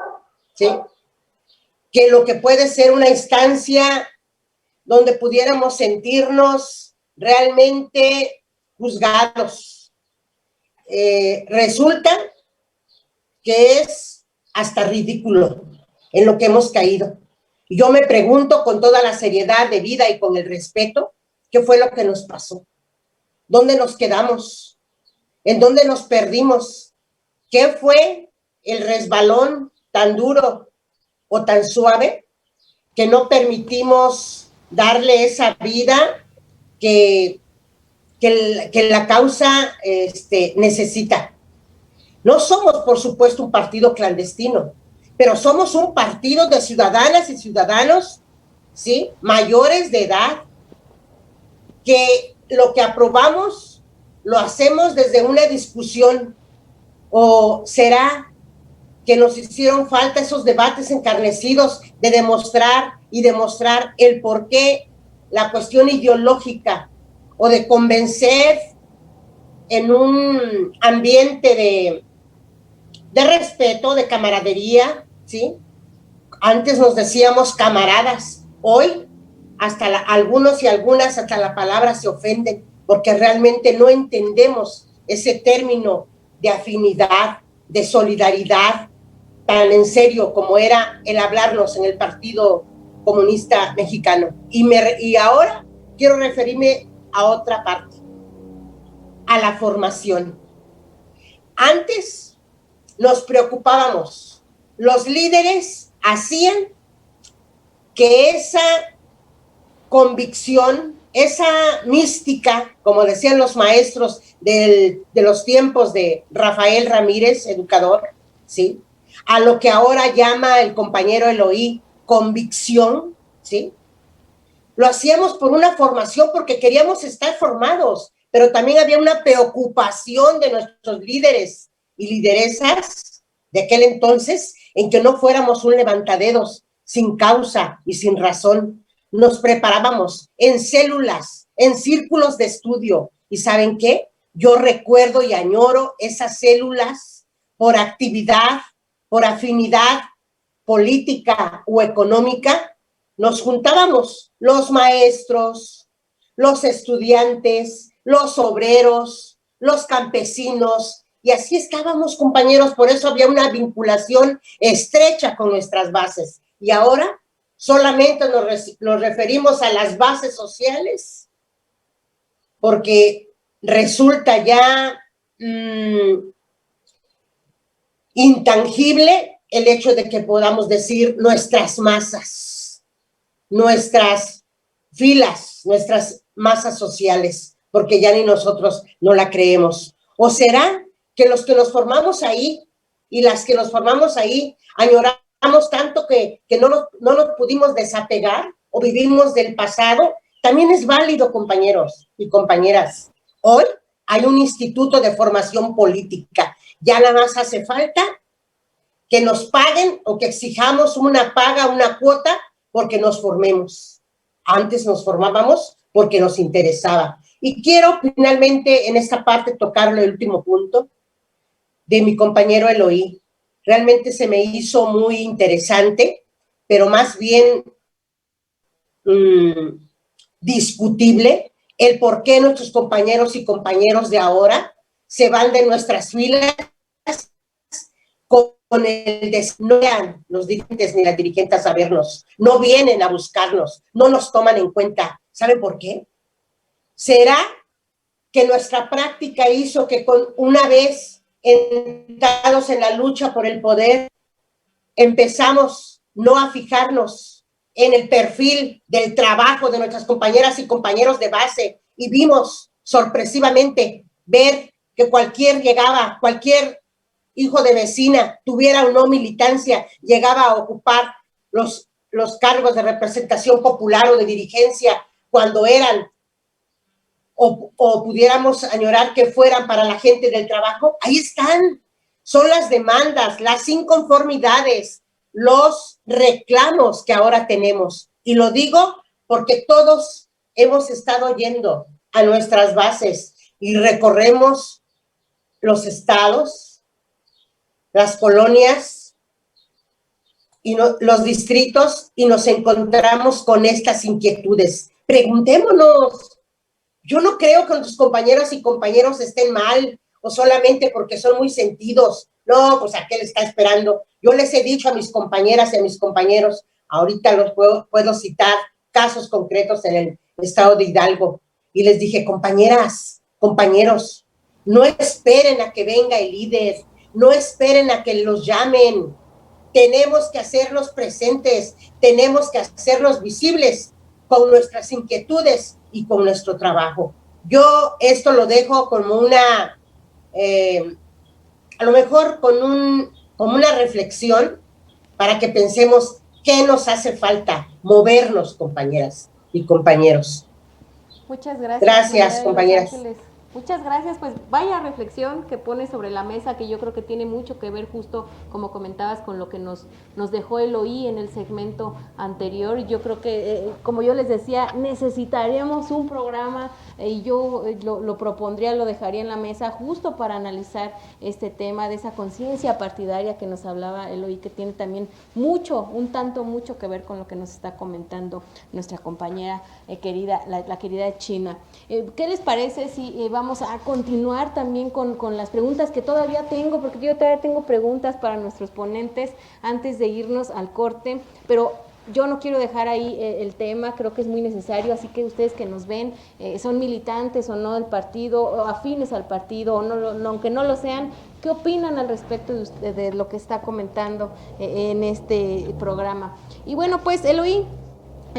¿sí?, que lo que puede ser una instancia donde pudiéramos sentirnos realmente juzgados. Resulta que es hasta ridículo en lo que hemos caído. Y yo me pregunto con toda la seriedad de vida y con el respeto, ¿qué fue lo que nos pasó? ¿Dónde nos quedamos? ¿En dónde nos perdimos? ¿Qué fue el resbalón tan duro o tan suave que no permitimos darle esa vida que la causa necesita? No somos, por supuesto, un partido clandestino, pero somos un partido de ciudadanas y ciudadanos, ¿sí?, mayores de edad, que lo que aprobamos lo hacemos desde una discusión. ¿O será que nos hicieron falta esos debates encarnecidos de demostrar el por qué la cuestión ideológica, o de convencer en un ambiente de respeto, de camaradería, ¿sí? Antes nos decíamos camaradas, hoy hasta algunos y algunas hasta la palabra se ofenden, porque realmente no entendemos ese término de afinidad, de solidaridad, tan en serio como era el hablarnos en el Partido Comunista Mexicano. Y ahora quiero referirme a otra parte, a la formación. Antes nos preocupábamos, los líderes hacían que esa convicción, esa mística, como decían los maestros de los tiempos de Rafael Ramírez, educador, ¿sí?, a lo que ahora llama el compañero Eloy convicción, ¿sí?, lo hacíamos por una formación, porque queríamos estar formados, pero también había una preocupación de nuestros líderes y lideresas de aquel entonces en que no fuéramos un levantadedos sin causa y sin razón. Nos preparábamos en células, en círculos de estudio. ¿Y saben qué? Yo recuerdo y añoro esas células por actividad, por afinidad política o económica. Nos juntábamos los maestros, los estudiantes, los obreros, los campesinos, y así estábamos, compañeros. Por eso había una vinculación estrecha con nuestras bases. Y ahora solamente nos referimos a las bases sociales, porque resulta ya intangible el hecho de que podamos decir nuestras masas, nuestras filas, nuestras masas sociales, porque ya ni nosotros no la creemos. ¿O será que los que nos formamos ahí y las que nos formamos ahí añoramos tanto que no nos pudimos desapegar o vivimos del pasado? También es válido, compañeros y compañeras. Hoy hay un instituto de formación política. Ya nada más hace falta que nos paguen o que exijamos una paga, una cuota, porque nos formemos. Antes nos formábamos porque nos interesaba. Y quiero finalmente en esta parte tocarlo, el último punto de mi compañero Eloy. Realmente se me hizo muy interesante, pero más bien discutible el por qué nuestros compañeros y compañeros de ahora se van de nuestras filas con el no vean los dirigentes ni las dirigentes a vernos, no vienen a buscarnos, no nos toman en cuenta. ¿Saben por qué? ¿Será que nuestra práctica hizo que una vez entrados en la lucha por el poder, empezamos no a fijarnos en el perfil del trabajo de nuestras compañeras y compañeros de base, y vimos sorpresivamente ver que cualquier hijo de vecina, tuviera o no militancia, llegaba a ocupar los cargos de representación popular o de dirigencia cuando eran, o pudiéramos añorar que fueran para la gente del trabajo? Ahí están, son las demandas, las inconformidades, los reclamos que ahora tenemos. Y lo digo porque todos hemos estado yendo a nuestras bases y recorremos los estados, las colonias y los distritos, y nos encontramos con estas inquietudes. Preguntémonos. Yo no creo que nuestros compañeras y compañeros estén mal o solamente porque son muy sentidos. No, pues ¿a qué le está esperando? Yo les he dicho a mis compañeras y a mis compañeros, ahorita los puedo citar casos concretos en el estado de Hidalgo, y les dije: compañeras, compañeros, no esperen a que venga el líder, no esperen a que los llamen. Tenemos que hacernos presentes, tenemos que hacernos visibles con nuestras inquietudes y con nuestro trabajo. Yo esto lo dejo como una, a lo mejor como una reflexión para que pensemos qué nos hace falta movernos, compañeras y compañeros. Muchas gracias. Gracias, compañeras. Muchas gracias, pues vaya reflexión que pone sobre la mesa, que yo creo que tiene mucho que ver, justo como comentabas, con lo que nos dejó Eloy en el segmento anterior. Yo creo que, como yo les decía, necesitaríamos un programa, y yo lo propondría, lo dejaría en la mesa justo para analizar este tema de esa conciencia partidaria que nos hablaba Eloy, que tiene también mucho que ver con lo que nos está comentando nuestra compañera querida, la querida China. ¿Qué les parece si vamos a continuar también con las preguntas que todavía tengo? Porque yo todavía tengo preguntas para nuestros ponentes antes de irnos al corte, pero yo no quiero dejar ahí el tema, creo que es muy necesario, así que ustedes que nos ven, son militantes o no del partido, o afines al partido, o no, aunque no lo sean, ¿qué opinan al respecto de lo que está comentando en este programa? Y bueno, pues Eloy,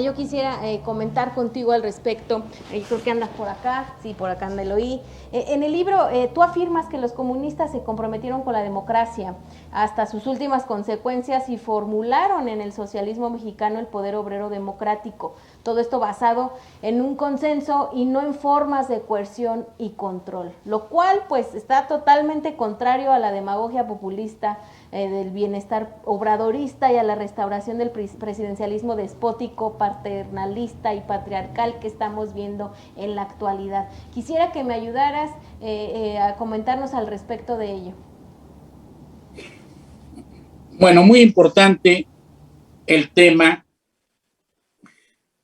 yo quisiera comentar contigo al respecto, creo que andas por acá, sí, por acá anda Eloy. En el libro tú afirmas que los comunistas se comprometieron con la democracia hasta sus últimas consecuencias y formularon en el socialismo mexicano el poder obrero democrático. Todo esto basado en un consenso y no en formas de coerción y control, lo cual pues está totalmente contrario a la demagogia populista del bienestar obradorista y a la restauración del presidencialismo despótico, paternalista y patriarcal que estamos viendo en la actualidad. Quisiera que me ayudaras a comentarnos al respecto de ello. Bueno, muy importante el tema,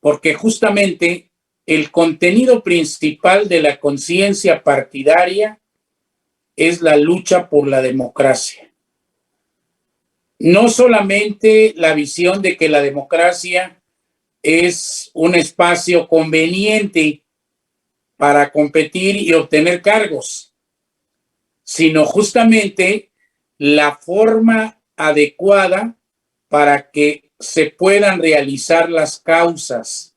porque justamente el contenido principal de la conciencia partidaria es la lucha por la democracia. No solamente la visión de que la democracia es un espacio conveniente para competir y obtener cargos, sino justamente la forma adecuada para que se puedan realizar las causas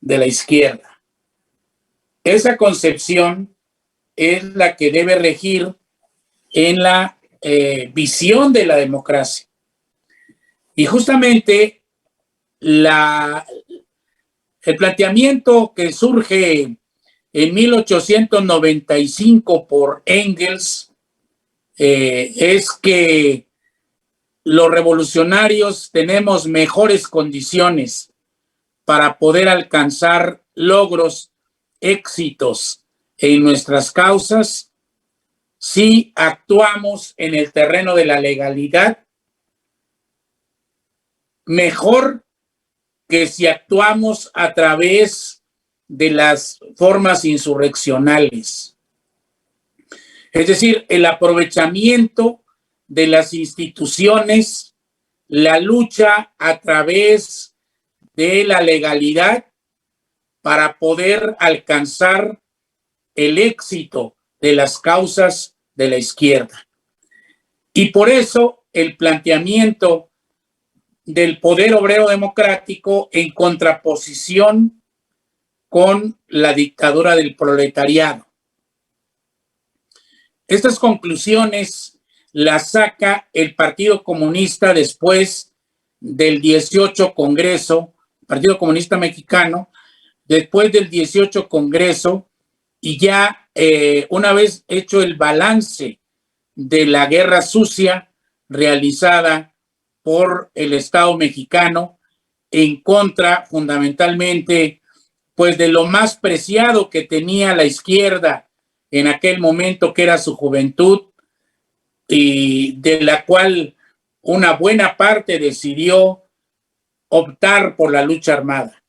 de la izquierda. Esa concepción es la que debe regir en la visión de la democracia. Y justamente el planteamiento que surge en 1895 por Engels es que los revolucionarios tenemos mejores condiciones para poder alcanzar logros, éxitos en nuestras causas si actuamos en el terreno de la legalidad mejor que si actuamos a través de las formas insurreccionales. Es decir, el aprovechamiento de las instituciones, la lucha a través de la legalidad para poder alcanzar el éxito de las causas de la izquierda. Y por eso el planteamiento del poder obrero democrático en contraposición con la dictadura del proletariado. Estas conclusiones las saca el Partido Comunista después del 18 Congreso, Partido Comunista Mexicano, después del 18 Congreso, y ya una vez hecho el balance de la guerra sucia realizada por el Estado mexicano en contra fundamentalmente pues de lo más preciado que tenía la izquierda en aquel momento, que era su juventud, y de la cual una buena parte decidió optar por la lucha armada.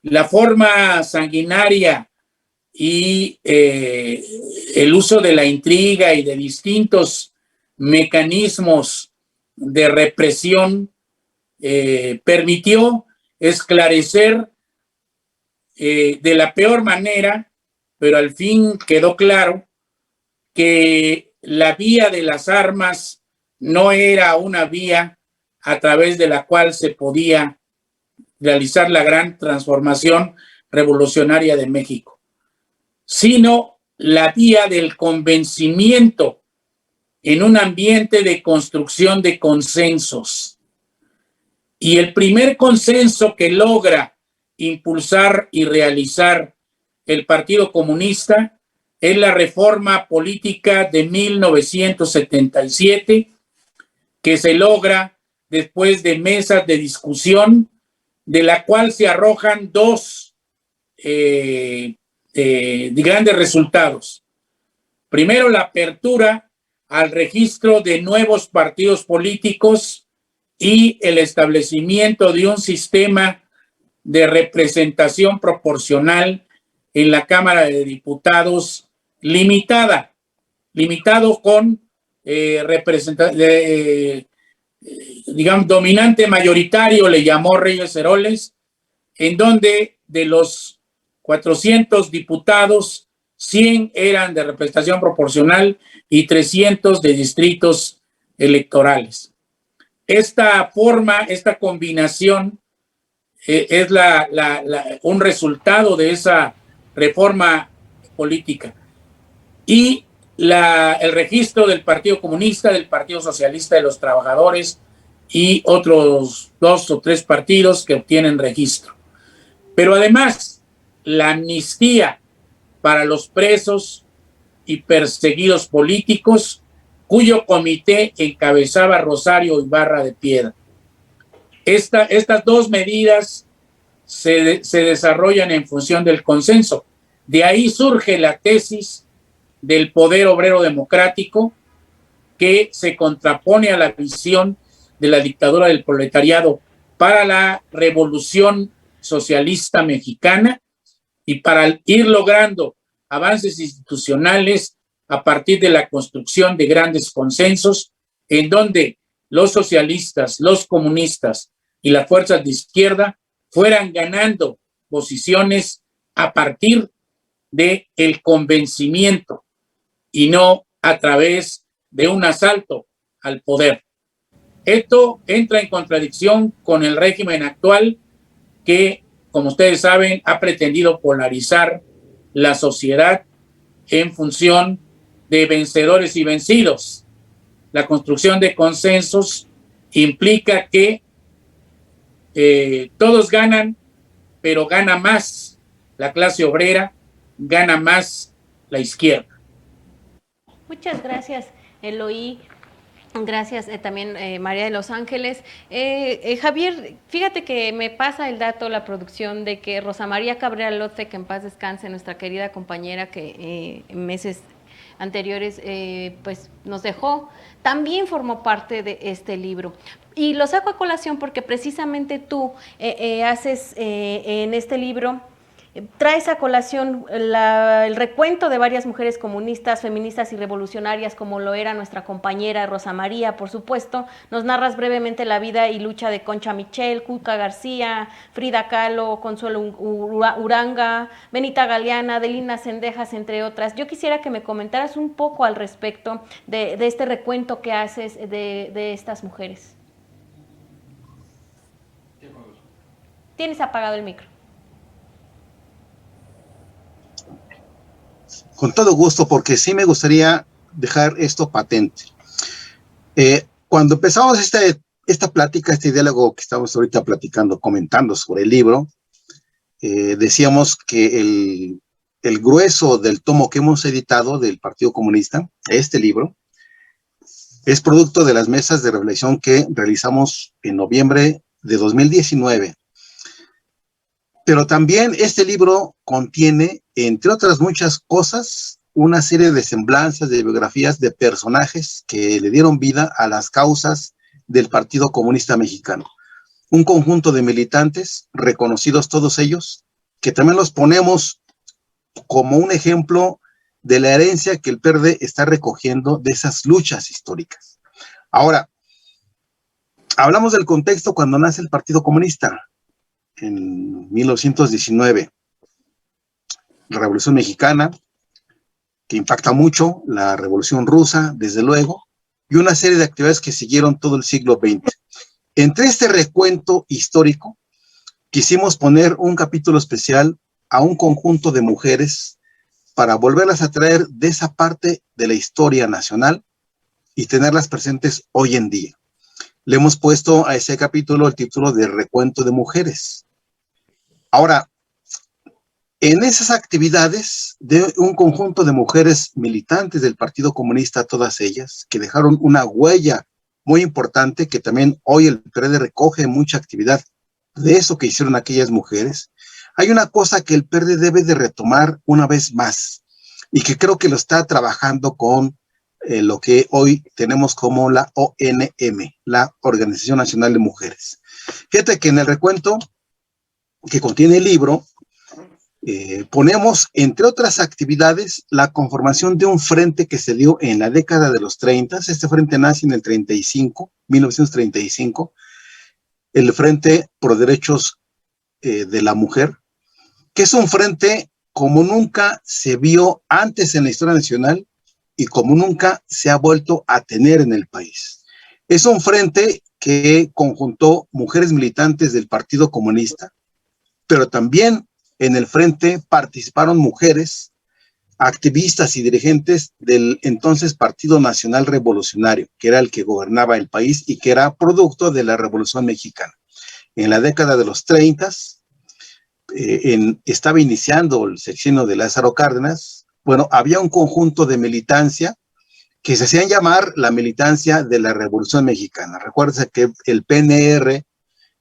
La forma sanguinaria y el uso de la intriga y de distintos mecanismos de represión permitió esclarecer de la peor manera, pero al fin quedó claro que la vía de las armas no era una vía a través de la cual se podía realizar la gran transformación revolucionaria de México, sino la vía del convencimiento en un ambiente de construcción de consensos. Y el primer consenso que logra impulsar y realizar el Partido Comunista es la reforma política de 1977, que se logra después de mesas de discusión, de la cual se arrojan dos grandes resultados. Primero, la apertura al registro de nuevos partidos políticos y el establecimiento de un sistema de representación proporcional en la Cámara de Diputados limitado con digamos, dominante mayoritario, le llamó Reyes Heroles, en donde de los 400 diputados, 100 eran de representación proporcional y 300 de distritos electorales. Esta forma, esta combinación es un resultado de esa reforma política. Y el registro del Partido Comunista, del Partido Socialista de los Trabajadores y otros 2 o 3 partidos que obtienen registro. Pero además, la amnistía para los presos y perseguidos políticos, cuyo comité encabezaba Rosario Ibarra de Piedra. Estas 2 medidas se desarrollan en función del consenso. De ahí surge la tesis del poder obrero democrático, que se contrapone a la visión de la dictadura del proletariado para la revolución socialista mexicana y para ir logrando avances institucionales a partir de la construcción de grandes consensos en donde los socialistas, los comunistas y las fuerzas de izquierda fueran ganando posiciones a partir del convencimiento y no a través de un asalto al poder. Esto entra en contradicción con el régimen actual que, como ustedes saben, ha pretendido polarizar la sociedad en función de vencedores y vencidos. La construcción de consensos implica que todos ganan, pero gana más la clase obrera, gana más la izquierda. Muchas gracias, Eloy. Gracias también María de Los Ángeles. Javier, fíjate que me pasa el dato, la producción, de que Rosa María Cabrera Lotze, que en paz descanse, nuestra querida compañera que en meses anteriores pues nos dejó, también formó parte de este libro. Y lo saco a colación porque precisamente tú haces en este libro, traes a colación el recuento de varias mujeres comunistas, feministas y revolucionarias, como lo era nuestra compañera Rosa María, por supuesto. Nos narras brevemente la vida y lucha de Concha Michel, Cuca García, Frida Kahlo, Consuelo Uranga, Benita Galeana, Delina Cendejas, entre otras. Yo quisiera que me comentaras un poco al respecto de este recuento que haces de estas mujeres. Tienes apagado el micro. Con todo gusto, porque sí me gustaría dejar esto patente. Cuando empezamos esta plática, este diálogo que estamos ahorita platicando, comentando sobre el libro, decíamos que el grueso del tomo que hemos editado del Partido Comunista, este libro, es producto de las mesas de reflexión que realizamos en noviembre de 2019. Pero también este libro contiene, entre otras muchas cosas, una serie de semblanzas, de biografías de personajes que le dieron vida a las causas del Partido Comunista Mexicano. Un conjunto de militantes, reconocidos todos ellos, que también los ponemos como un ejemplo de la herencia que el PRD está recogiendo de esas luchas históricas. Ahora, hablamos del contexto cuando nace el Partido Comunista, en 1919, la Revolución Mexicana, que impacta mucho, la Revolución Rusa, desde luego, y una serie de actividades que siguieron todo el siglo XX. Entre este recuento histórico, quisimos poner un capítulo especial a un conjunto de mujeres para volverlas a traer de esa parte de la historia nacional y tenerlas presentes hoy en día. Le hemos puesto a ese capítulo el título de Recuento de Mujeres. Ahora, en esas actividades de un conjunto de mujeres militantes del Partido Comunista, todas ellas, que dejaron una huella muy importante, que también hoy el PRD recoge mucha actividad de eso que hicieron aquellas mujeres, hay una cosa que el PRD debe de retomar una vez más, y que creo que lo está trabajando con lo que hoy tenemos como la ONM, la Organización Nacional de Mujeres. Fíjate que en el recuento que contiene el libro, ponemos, entre otras actividades, la conformación de un frente que se dio en la década de los 30. Este frente nace en el 1935, el Frente por Derechos de la Mujer, que es un frente como nunca se vio antes en la historia nacional y como nunca se ha vuelto a tener en el país. Es un frente que conjuntó mujeres militantes del Partido Comunista, pero también en el frente participaron mujeres, activistas y dirigentes del entonces Partido Nacional Revolucionario, que era el que gobernaba el país y que era producto de la Revolución Mexicana. En la década de los 30, estaba iniciando el sexenio de Lázaro Cárdenas. Bueno, había un conjunto de militancia que se hacían llamar la militancia de la Revolución Mexicana. Recuerden que el PNR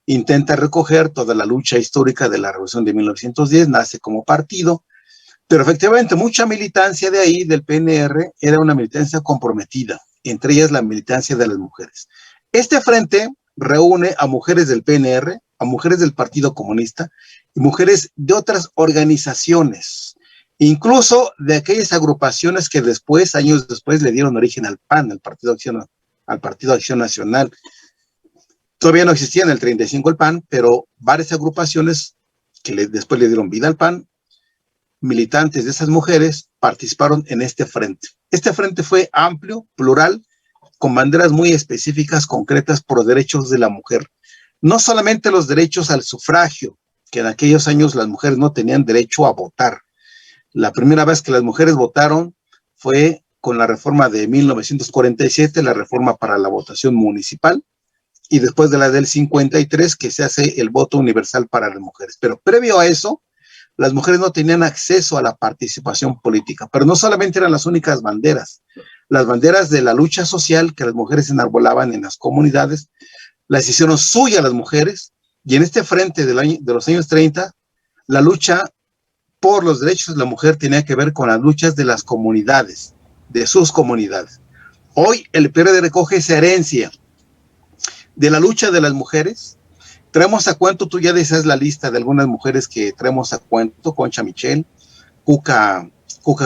intenta recoger toda la lucha histórica de la Revolución de 1910, nace como partido, pero efectivamente mucha militancia de ahí, del PNR, era una militancia comprometida, entre ellas la militancia de las mujeres. Este frente reúne a mujeres del PNR, a mujeres del Partido Comunista y mujeres de otras organizaciones, incluso de aquellas agrupaciones que después, años después, le dieron origen al PAN, al Partido de Acción Nacional. Todavía no existía en el 35 el PAN, pero varias agrupaciones que después le dieron vida al PAN, militantes de esas mujeres, participaron en este frente. Este frente fue amplio, plural, con banderas muy específicas, concretas por derechos de la mujer. No solamente los derechos al sufragio, que en aquellos años las mujeres no tenían derecho a votar. La primera vez que las mujeres votaron fue con la reforma de 1947, la reforma para la votación municipal, y después de la del 53, que se hace el voto universal para las mujeres. Pero previo a eso, las mujeres no tenían acceso a la participación política, pero no solamente eran las únicas banderas. Las banderas de la lucha social que las mujeres enarbolaban en las comunidades, las hicieron suya las mujeres, y en este frente de los años 30, la lucha por los derechos de la mujer tenía que ver con las luchas de las comunidades, de sus comunidades. Hoy el PRD recoge esa herencia de la lucha de las mujeres. Traemos a cuento, tú ya dices la lista de algunas mujeres que traemos a cuento: Concha Michel, Cuca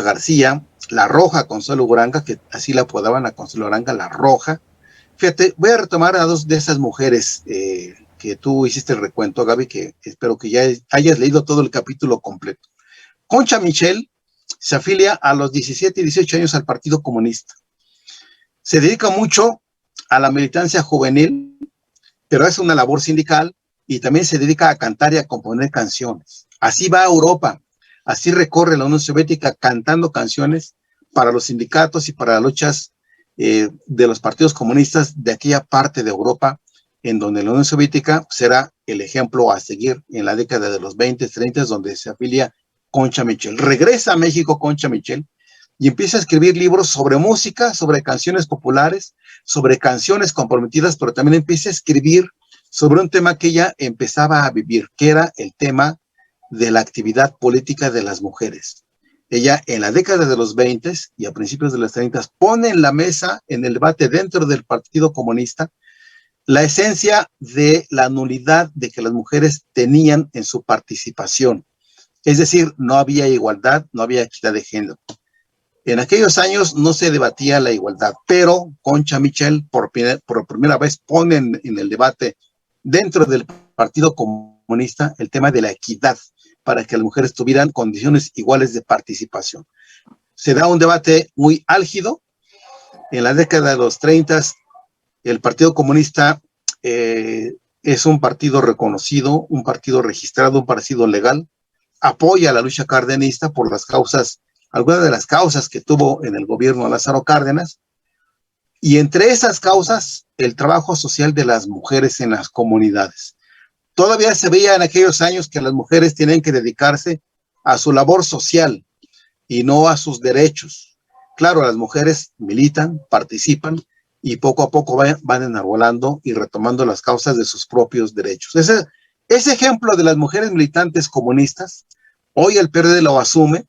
García, La Roja, Consuelo Uranga, que así la apodaban a Consuelo Uranga, La Roja. Fíjate, voy a retomar a dos de esas mujeres que tú hiciste el recuento, Gaby, que espero que ya hayas leído todo el capítulo completo. Concha Michel se afilia a los 17 y 18 años al Partido Comunista. Se dedica mucho a la militancia juvenil, pero hace una labor sindical y también se dedica a cantar y a componer canciones. Así va a Europa, así recorre la Unión Soviética cantando canciones para los sindicatos y para las luchas de los partidos comunistas de aquella parte de Europa, en donde la Unión Soviética será el ejemplo a seguir en la década de los 20, 30, donde se afilia Concha Michel. Regresa a México Concha Michel y empieza a escribir libros sobre música, sobre canciones populares, sobre canciones comprometidas, pero también empieza a escribir sobre un tema que ella empezaba a vivir, que era el tema de la actividad política de las mujeres. Ella en la década de los 20 y a principios de los 30 pone en la mesa, en el debate dentro del Partido Comunista, la esencia de la nulidad de que las mujeres tenían en su participación. Es decir, no había igualdad, no había equidad de género. En aquellos años no se debatía la igualdad, pero Concha Michel por primera vez pone en el debate dentro del Partido Comunista el tema de la equidad, para que las mujeres tuvieran condiciones iguales de participación. Se da un debate muy álgido. En la década de los 30, el Partido Comunista es un partido reconocido, un partido registrado, un partido legal, apoya la lucha cardenista por las causas, algunas de las causas que tuvo en el gobierno Lázaro Cárdenas, y entre esas causas, el trabajo social de las mujeres en las comunidades. Todavía se veía en aquellos años que las mujeres tienen que dedicarse a su labor social y no a sus derechos. Claro, las mujeres militan, participan y poco a poco van enarbolando y retomando las causas de sus propios derechos. Ese ejemplo de las mujeres militantes comunistas, hoy el PRD lo asume,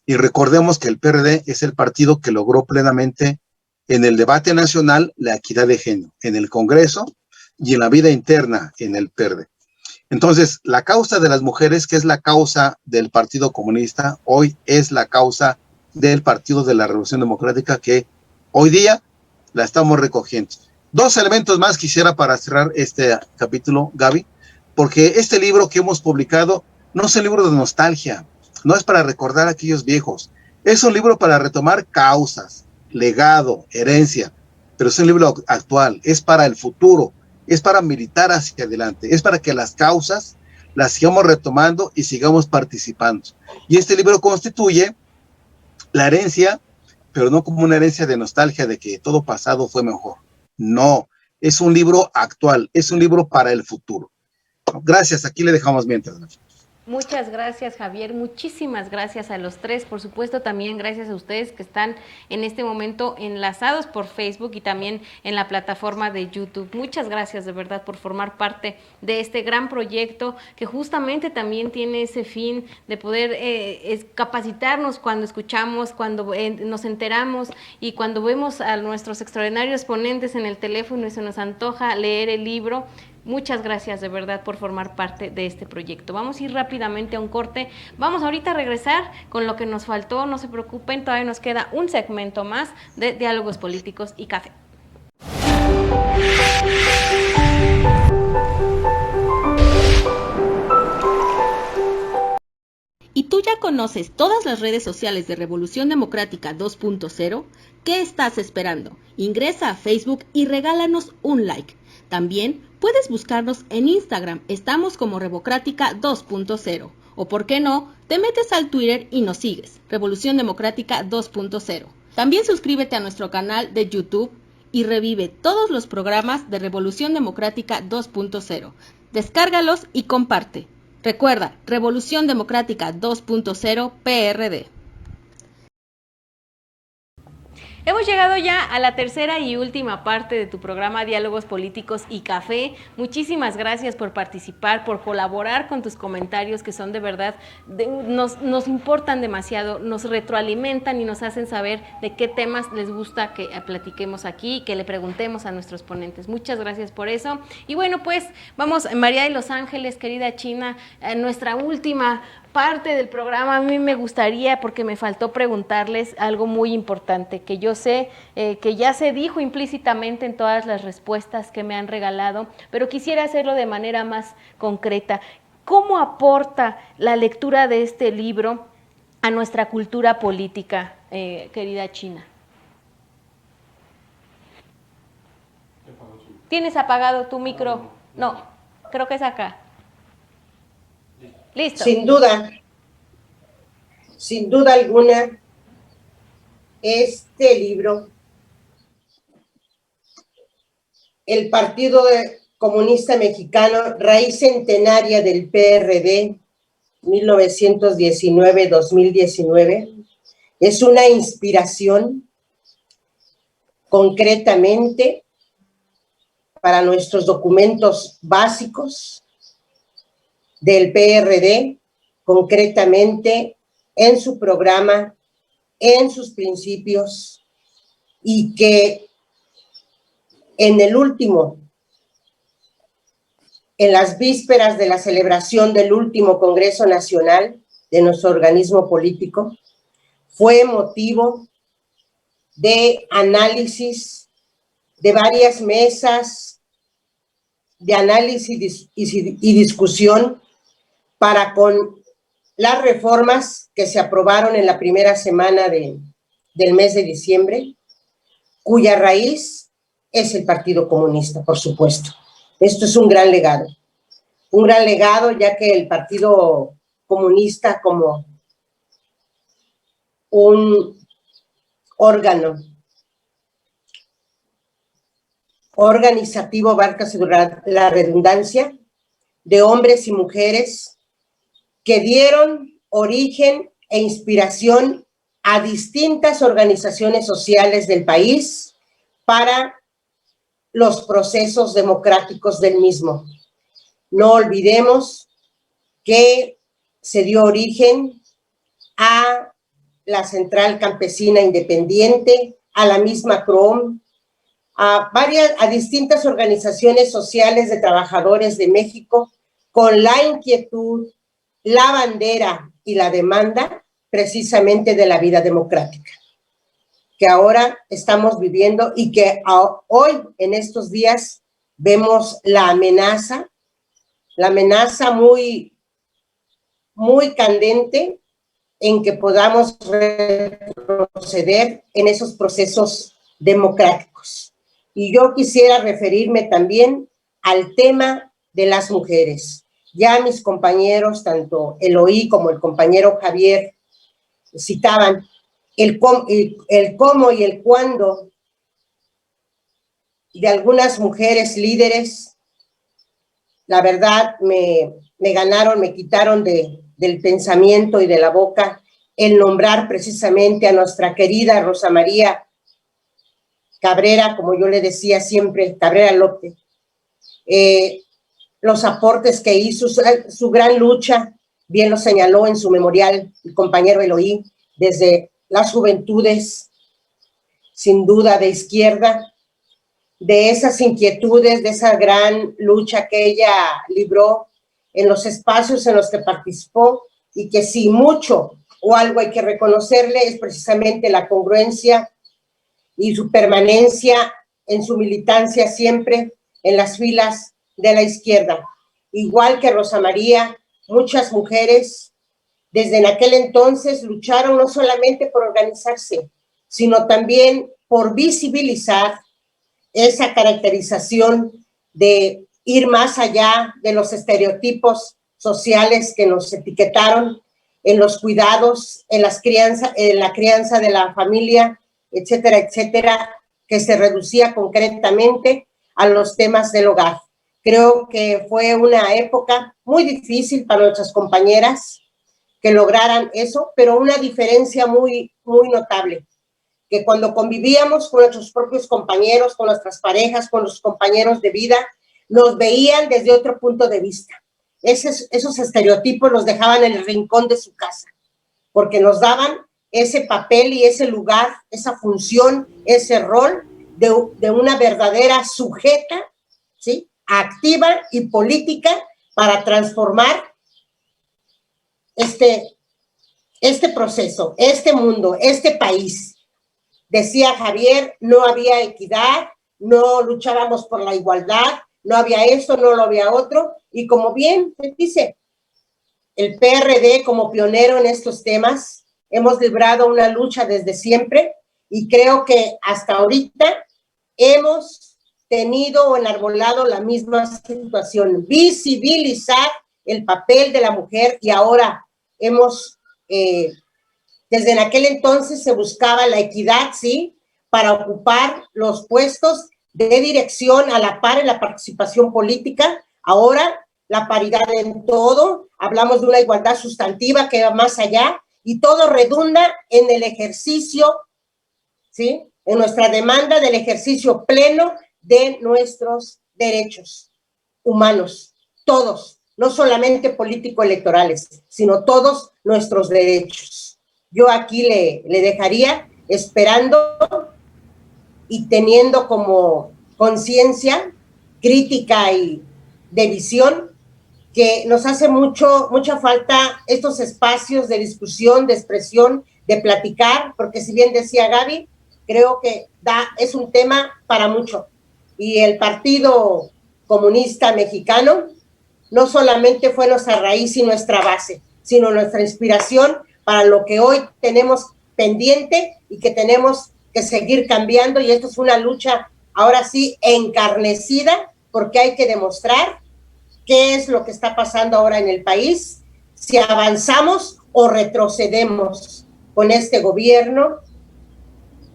y recordemos que el PRD es el partido que logró plenamente en el debate nacional la equidad de género, en el Congreso y en la vida interna en el PRD. Entonces, la causa de las mujeres, que es la causa del Partido Comunista, hoy es la causa del Partido de la Revolución Democrática, que hoy día la estamos recogiendo. Dos elementos más quisiera para cerrar este capítulo, Gaby, porque este libro que hemos publicado no es un libro de nostalgia, no es para recordar a aquellos viejos, es un libro para retomar causas, legado, herencia, pero es un libro actual, es para el futuro, es para militar hacia adelante, es para que las causas las sigamos retomando y sigamos participando. Y este libro constituye la herencia, pero no como una herencia de nostalgia de que todo pasado fue mejor. No, es un libro actual, es un libro para el futuro. Gracias, aquí le dejamos mientras. Muchas gracias, Javier. Muchísimas gracias a los tres. Por supuesto, también gracias a ustedes que están en este momento enlazados por Facebook y también en la plataforma de YouTube. Muchas gracias de verdad por formar parte de este gran proyecto que justamente también tiene ese fin de poder capacitarnos cuando escuchamos, cuando nos enteramos y cuando vemos a nuestros extraordinarios ponentes en el teléfono y se nos antoja leer el libro. Muchas gracias de verdad por formar parte de este proyecto. Vamos a ir rápidamente a un corte. Vamos ahorita a regresar con lo que nos faltó. No se preocupen, todavía nos queda un segmento más de Diálogos Políticos y Café. ¿Y tú ya conoces todas las redes sociales de Revolución Democrática 2.0? ¿Qué estás esperando? Ingresa a Facebook y regálanos un like. También puedes buscarnos en Instagram, estamos como Revocrática 2.0. O por qué no, te metes al Twitter y nos sigues, Revolución Democrática 2.0. También suscríbete a nuestro canal de YouTube y revive todos los programas de Revolución Democrática 2.0. Descárgalos y comparte. Recuerda, Revolución Democrática 2.0 PRD. Hemos llegado ya a la tercera y última parte de tu programa Diálogos Políticos y Café. Muchísimas gracias por participar, por colaborar con tus comentarios que son de verdad, nos importan demasiado, nos retroalimentan y nos hacen saber de qué temas les gusta que platiquemos aquí, que le preguntemos a nuestros ponentes. Muchas gracias por eso. Y bueno, pues vamos, María de Los Ángeles, querida China, nuestra última parte del programa. A mí me gustaría, porque me faltó preguntarles algo muy importante, que yo sé que ya se dijo implícitamente en todas las respuestas que me han regalado, pero quisiera hacerlo de manera más concreta. ¿Cómo aporta la lectura de este libro a nuestra cultura política, querida China? ¿Tienes apagado tu micro? No, creo que es acá. Listo. Sin duda alguna, este libro, el Partido Comunista Mexicano, raíz centenaria del PRD, 1919-2019, es una inspiración concretamente para nuestros documentos básicos del PRD, concretamente en su programa, en sus principios, y que en las vísperas de la celebración del último Congreso Nacional de nuestro organismo político, fue motivo de análisis de varias mesas de análisis y discusión para con las reformas que se aprobaron en la primera semana del mes de diciembre, cuya raíz es el Partido Comunista, por supuesto. Esto es un gran legado, ya que el Partido Comunista, como un órgano organizativo, abarca la redundancia, de hombres y mujeres que dieron origen e inspiración a distintas organizaciones sociales del país para los procesos democráticos del mismo. No olvidemos que se dio origen a la Central Campesina Independiente, a la misma CROM, a distintas organizaciones sociales de trabajadores de México, con la inquietud, la bandera y la demanda precisamente de la vida democrática, que ahora estamos viviendo y que hoy, en estos días, vemos la amenaza muy, muy candente en que podamos retroceder en esos procesos democráticos. Y yo quisiera referirme también al tema de las mujeres. Ya mis compañeros, tanto Eloy como el compañero Javier, citaban el cómo y el cuándo de algunas mujeres líderes. La verdad, me ganaron, me quitaron del pensamiento y de la boca el nombrar precisamente a nuestra querida Rosa María Cabrera, como yo le decía siempre, Cabrera López, los aportes que hizo, su gran lucha, bien lo señaló en su memorial el compañero Eloy, desde las juventudes, sin duda de izquierda, de esas inquietudes, de esa gran lucha que ella libró en los espacios en los que participó, y que si mucho o algo hay que reconocerle es precisamente la congruencia y su permanencia en su militancia siempre en las filas de la izquierda. Igual que Rosa María, muchas mujeres desde en aquel entonces lucharon no solamente por organizarse, sino también por visibilizar esa caracterización de ir más allá de los estereotipos sociales que nos etiquetaron en los cuidados, en la crianza de la familia, etcétera, etcétera, que se reducía concretamente a los temas del hogar. Creo que fue una época muy difícil para nuestras compañeras que lograran eso, pero una diferencia muy, muy notable, que cuando convivíamos con nuestros propios compañeros, con nuestras parejas, con los compañeros de vida, nos veían desde otro punto de vista. Esos estereotipos los dejaban en el rincón de su casa, porque nos daban ese papel y ese lugar, esa función, ese rol de una verdadera sujeta, ¿sí?, activa y política para transformar este proceso, este mundo, este país. Decía Javier, no había equidad, no luchábamos por la igualdad, no había esto, no lo había otro, y como bien dice, el PRD como pionero en estos temas, hemos librado una lucha desde siempre, y creo que hasta ahorita hemos tenido o enarbolado la misma situación, visibilizar el papel de la mujer, y ahora hemos, desde en aquel entonces se buscaba la equidad, ¿sí?, para ocupar los puestos de dirección a la par en la participación política. Ahora la paridad en todo, hablamos de una igualdad sustantiva que va más allá, y todo redunda en el ejercicio, ¿sí?, en nuestra demanda del ejercicio pleno de nuestros derechos humanos, todos, no solamente político-electorales, sino todos nuestros derechos. Yo aquí le dejaría esperando y teniendo como conciencia crítica y de visión que nos hace mucha falta estos espacios de discusión, de expresión, de platicar, porque si bien decía Gaby, creo que es un tema para mucho. Y el Partido Comunista Mexicano no solamente fue nuestra raíz y nuestra base, sino nuestra inspiración para lo que hoy tenemos pendiente y que tenemos que seguir cambiando. Y esto es una lucha ahora sí encarnecida, porque hay que demostrar qué es lo que está pasando ahora en el país, si avanzamos o retrocedemos con este gobierno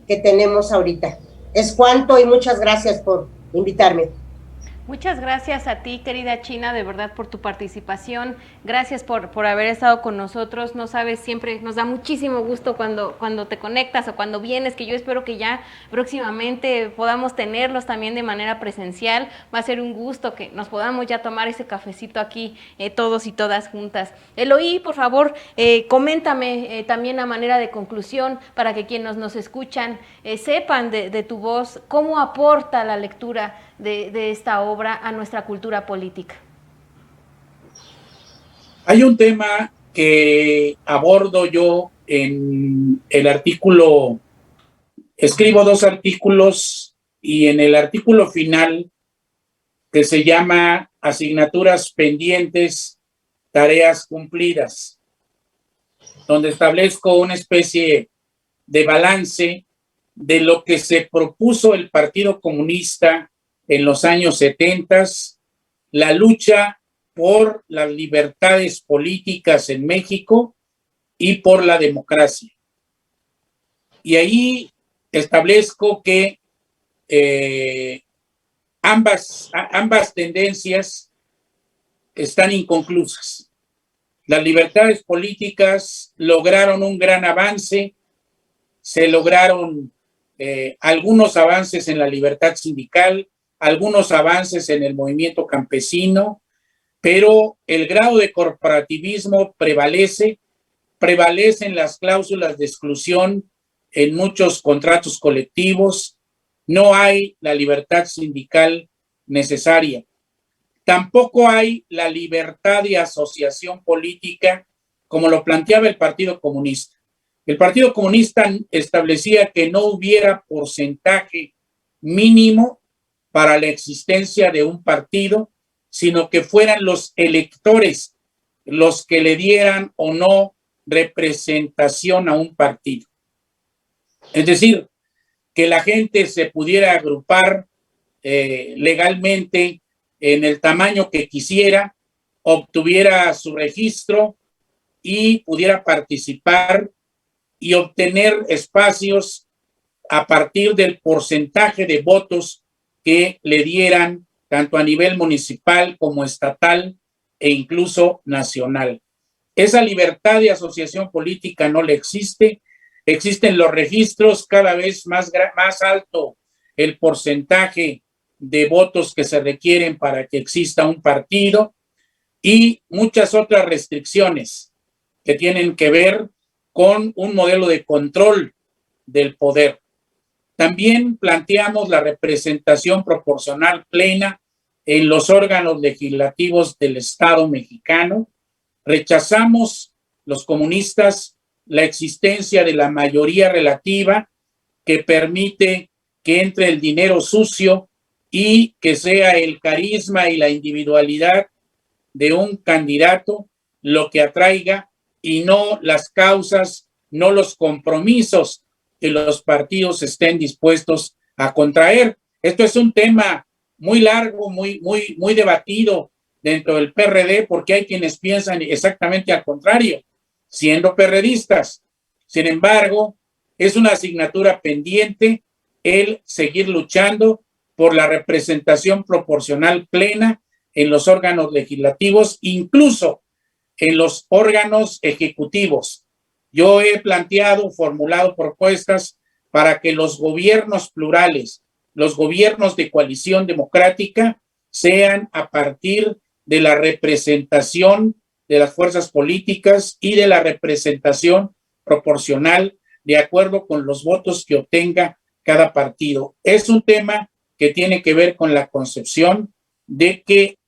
que tenemos ahorita. Es cuanto, y muchas gracias por invitarme. Muchas gracias a ti, querida China, de verdad, por tu participación. Gracias por haber estado con nosotros. No sabes, siempre nos da muchísimo gusto cuando te conectas o cuando vienes, que yo espero que ya próximamente podamos tenerlos también de manera presencial. Va a ser un gusto que nos podamos ya tomar ese cafecito aquí todos y todas juntas. Eloy, por favor, coméntame también a manera de conclusión para que quienes nos escuchan sepan de tu voz cómo aporta la lectura de esta obra a nuestra cultura política. Hay un tema que abordo yo en el artículo, escribo 2 artículos y en el artículo final, que se llama Asignaturas pendientes, tareas cumplidas, donde establezco una especie de balance de lo que se propuso el Partido Comunista en los años 70, la lucha por las libertades políticas en México y por la democracia. Y ahí establezco que ambas tendencias están inconclusas. Las libertades políticas lograron un gran avance, se lograron algunos avances en la libertad sindical, algunos avances en el movimiento campesino, pero el grado de corporativismo prevalecen las cláusulas de exclusión en muchos contratos colectivos, no hay la libertad sindical necesaria. Tampoco hay la libertad de asociación política como lo planteaba el Partido Comunista. El Partido Comunista establecía que no hubiera porcentaje mínimo para la existencia de un partido, sino que fueran los electores los que le dieran o no representación a un partido. Es decir, que la gente se pudiera agrupar legalmente en el tamaño que quisiera, obtuviera su registro y pudiera participar y obtener espacios a partir del porcentaje de votos que le dieran tanto a nivel municipal como estatal e incluso nacional. Esa libertad de asociación política no le existe. Existen los registros, cada vez más alto el porcentaje de votos que se requieren para que exista un partido y muchas otras restricciones que tienen que ver con un modelo de control del poder. También planteamos la representación proporcional plena en los órganos legislativos del Estado mexicano. Rechazamos los comunistas la existencia de la mayoría relativa que permite que entre el dinero sucio y que sea el carisma y la individualidad de un candidato lo que atraiga y no las causas, no los compromisos que los partidos estén dispuestos a contraer. Esto es un tema muy largo, muy debatido dentro del PRD, porque hay quienes piensan exactamente al contrario, siendo perredistas. Sin embargo, es una asignatura pendiente el seguir luchando por la representación proporcional plena en los órganos legislativos, incluso en los órganos ejecutivos. Yo he formulado propuestas para que los gobiernos plurales, los gobiernos de coalición democrática, sean a partir de la representación de las fuerzas políticas y de la representación proporcional de acuerdo con los votos que obtenga cada partido. Es un tema que tiene que ver con la concepción de que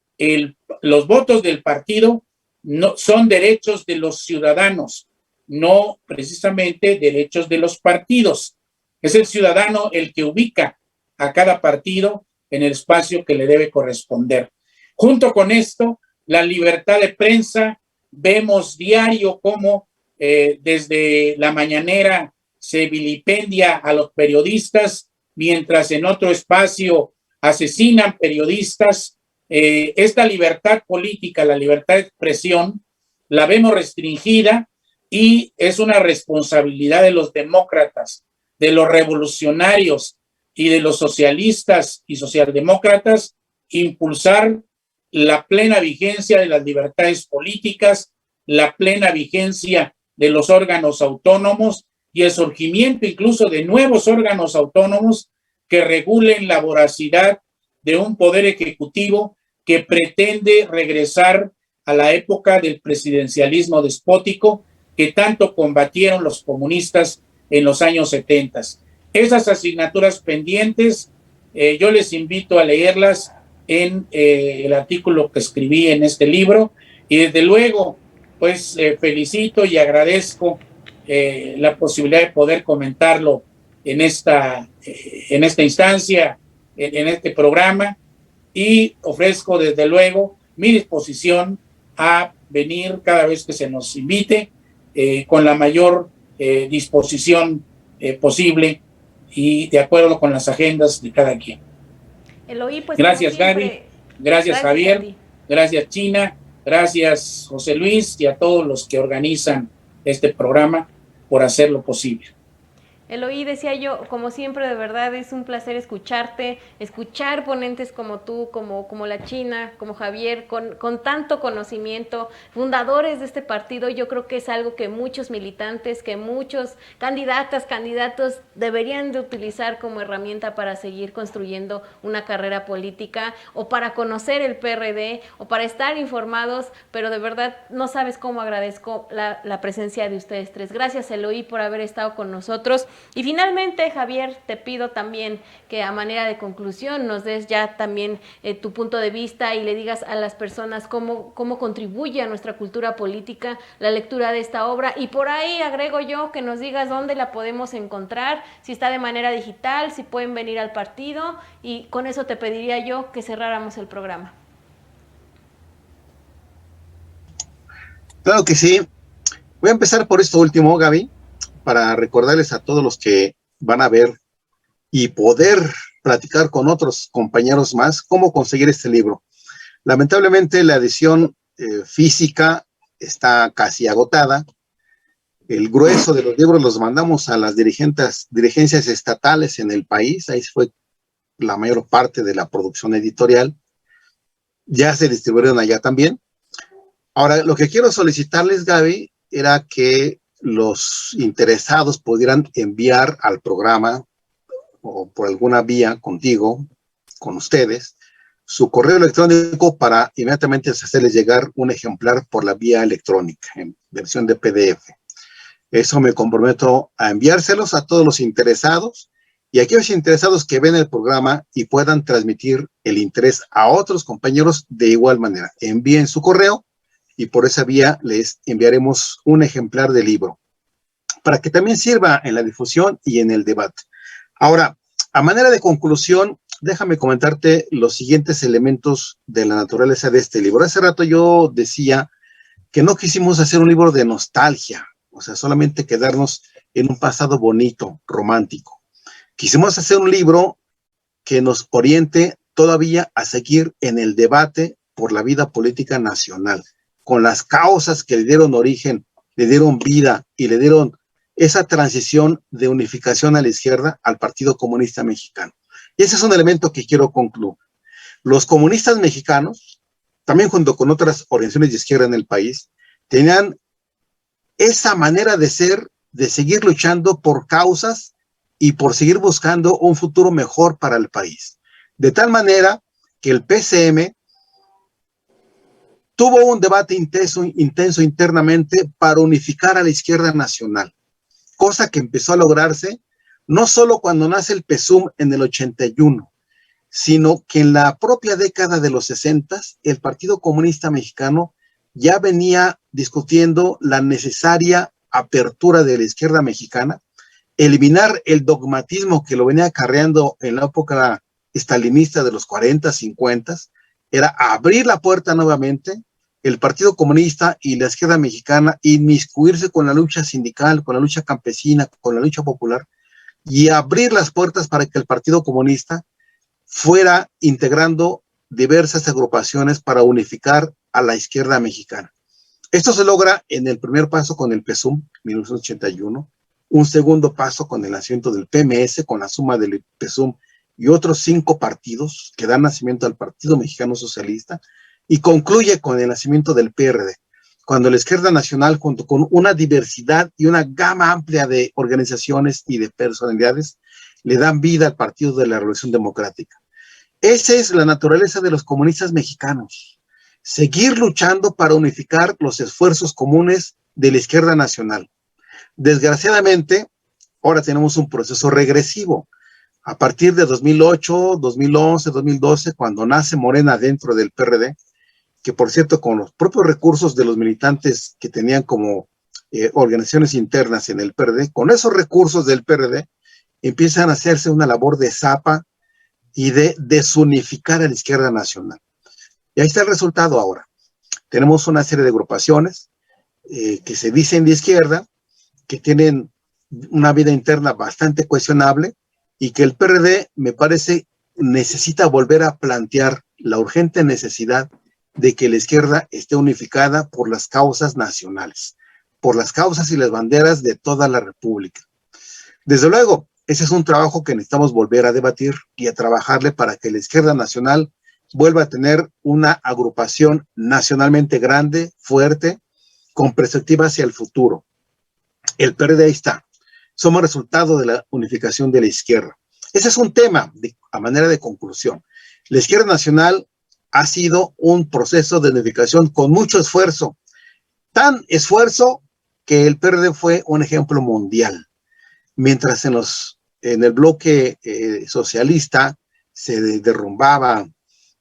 los votos del partido no son derechos de los ciudadanos, no precisamente derechos de los partidos. Es el ciudadano el que ubica a cada partido en el espacio que le debe corresponder. Junto con esto, la libertad de prensa, vemos diario cómo desde la mañanera se vilipendia a los periodistas, mientras en otro espacio asesinan periodistas. Esta libertad política, la libertad de expresión, la vemos restringida y es una responsabilidad de los demócratas, de los revolucionarios y de los socialistas y socialdemócratas impulsar la plena vigencia de las libertades políticas, la plena vigencia de los órganos autónomos y el surgimiento incluso de nuevos órganos autónomos que regulen la voracidad de un poder ejecutivo que pretende regresar a la época del presidencialismo despótico que tanto combatieron los comunistas en los años 70. Esas asignaturas pendientes, yo les invito a leerlas en el artículo que escribí en este libro y desde luego pues felicito y agradezco la posibilidad de poder comentarlo en esta instancia, en este programa, y ofrezco desde luego mi disposición a venir cada vez que se nos invite con la mayor disposición posible y de acuerdo con las agendas de cada quien. Eloy, pues gracias Gaby, gracias Javier, gracias China, gracias José Luis y a todos los que organizan este programa por hacerlo posible. Eloy, decía yo, como siempre, de verdad es un placer escucharte, escuchar ponentes como tú, como la China, como Javier, con tanto conocimiento, fundadores de este partido. Yo creo que es algo que muchos militantes, que muchos candidatos deberían de utilizar como herramienta para seguir construyendo una carrera política, o para conocer el PRD, o para estar informados, pero de verdad no sabes cómo agradezco la presencia de ustedes tres. Gracias, Eloy, por haber estado con nosotros. Y finalmente, Javier, te pido también que a manera de conclusión nos des ya también tu punto de vista y le digas a las personas cómo contribuye a nuestra cultura política la lectura de esta obra. Y por ahí agrego yo que nos digas dónde la podemos encontrar, si está de manera digital, si pueden venir al partido, y con eso te pediría yo que cerráramos el programa. Claro que sí. Voy a empezar por esto último, Gaby, para recordarles a todos los que van a ver y poder platicar con otros compañeros más cómo conseguir este libro. Lamentablemente la edición física está casi agotada. El grueso de los libros los mandamos a las dirigencias estatales en el país. Ahí fue la mayor parte de la producción editorial. Ya se distribuyeron allá también. Ahora, lo que quiero solicitarles, Gaby, era que los interesados pudieran enviar al programa o por alguna vía contigo, con ustedes, su correo electrónico para inmediatamente hacerles llegar un ejemplar por la vía electrónica en versión de PDF. Eso me comprometo a enviárselos a todos los interesados y a aquellos interesados que ven el programa y puedan transmitir el interés a otros compañeros de igual manera. Envíen su correo y por esa vía les enviaremos un ejemplar del libro para que también sirva en la difusión y en el debate. Ahora, a manera de conclusión, déjame comentarte los siguientes elementos de la naturaleza de este libro. Hace rato yo decía que no quisimos hacer un libro de nostalgia, o sea, solamente quedarnos en un pasado bonito, romántico. Quisimos hacer un libro que nos oriente todavía a seguir en el debate por la vida política nacional, con las causas que le dieron origen, le dieron vida y le dieron esa transición de unificación a la izquierda al Partido Comunista Mexicano. Y ese es un elemento que quiero concluir. Los comunistas mexicanos, también junto con otras organizaciones de izquierda en el país, tenían esa manera de ser, de seguir luchando por causas y por seguir buscando un futuro mejor para el país. De tal manera que el PCM tuvo un debate intenso internamente para unificar a la izquierda nacional, cosa que empezó a lograrse no solo cuando nace el PSUM en el 81, sino que en la propia década de los 60 el Partido Comunista Mexicano ya venía discutiendo la necesaria apertura de la izquierda mexicana, eliminar el dogmatismo que lo venía acarreando en la época estalinista de los 40, 50, era abrir la puerta nuevamente, el Partido Comunista y la izquierda mexicana inmiscuirse con la lucha sindical, con la lucha campesina, con la lucha popular, y abrir las puertas para que el Partido Comunista fuera integrando diversas agrupaciones para unificar a la izquierda mexicana. Esto se logra en el primer paso con el PSUM, 1981, un segundo paso con el nacimiento del PMS, con la suma del PSUM y otros 5 partidos que dan nacimiento al Partido Mexicano Socialista, y concluye con el nacimiento del PRD, cuando la izquierda nacional, junto con una diversidad y una gama amplia de organizaciones y de personalidades, le dan vida al Partido de la Revolución Democrática. Esa es la naturaleza de los comunistas mexicanos, seguir luchando para unificar los esfuerzos comunes de la izquierda nacional. Desgraciadamente, ahora tenemos un proceso regresivo. A partir de 2008, 2011, 2012, cuando nace Morena dentro del PRD, que por cierto, con los propios recursos de los militantes que tenían como organizaciones internas en el PRD, con esos recursos del PRD, empiezan a hacerse una labor de zapa y de desunificar a la izquierda nacional. Y ahí está el resultado ahora. Tenemos una serie de agrupaciones que se dicen de izquierda, que tienen una vida interna bastante cuestionable y que el PRD, me parece, necesita volver a plantear la urgente necesidad de que la izquierda esté unificada por las causas nacionales, por las causas y las banderas de toda la República. Desde luego, ese es un trabajo que necesitamos volver a debatir y a trabajarle para que la izquierda nacional vuelva a tener una agrupación nacionalmente grande, fuerte, con perspectiva hacia el futuro. El PRD ahí está. Somos resultado de la unificación de la izquierda. Ese es un tema a manera de conclusión. La izquierda nacional ha sido un proceso de unificación con mucho esfuerzo. Tan esfuerzo que el PRD fue un ejemplo mundial. Mientras en el bloque socialista se derrumbaba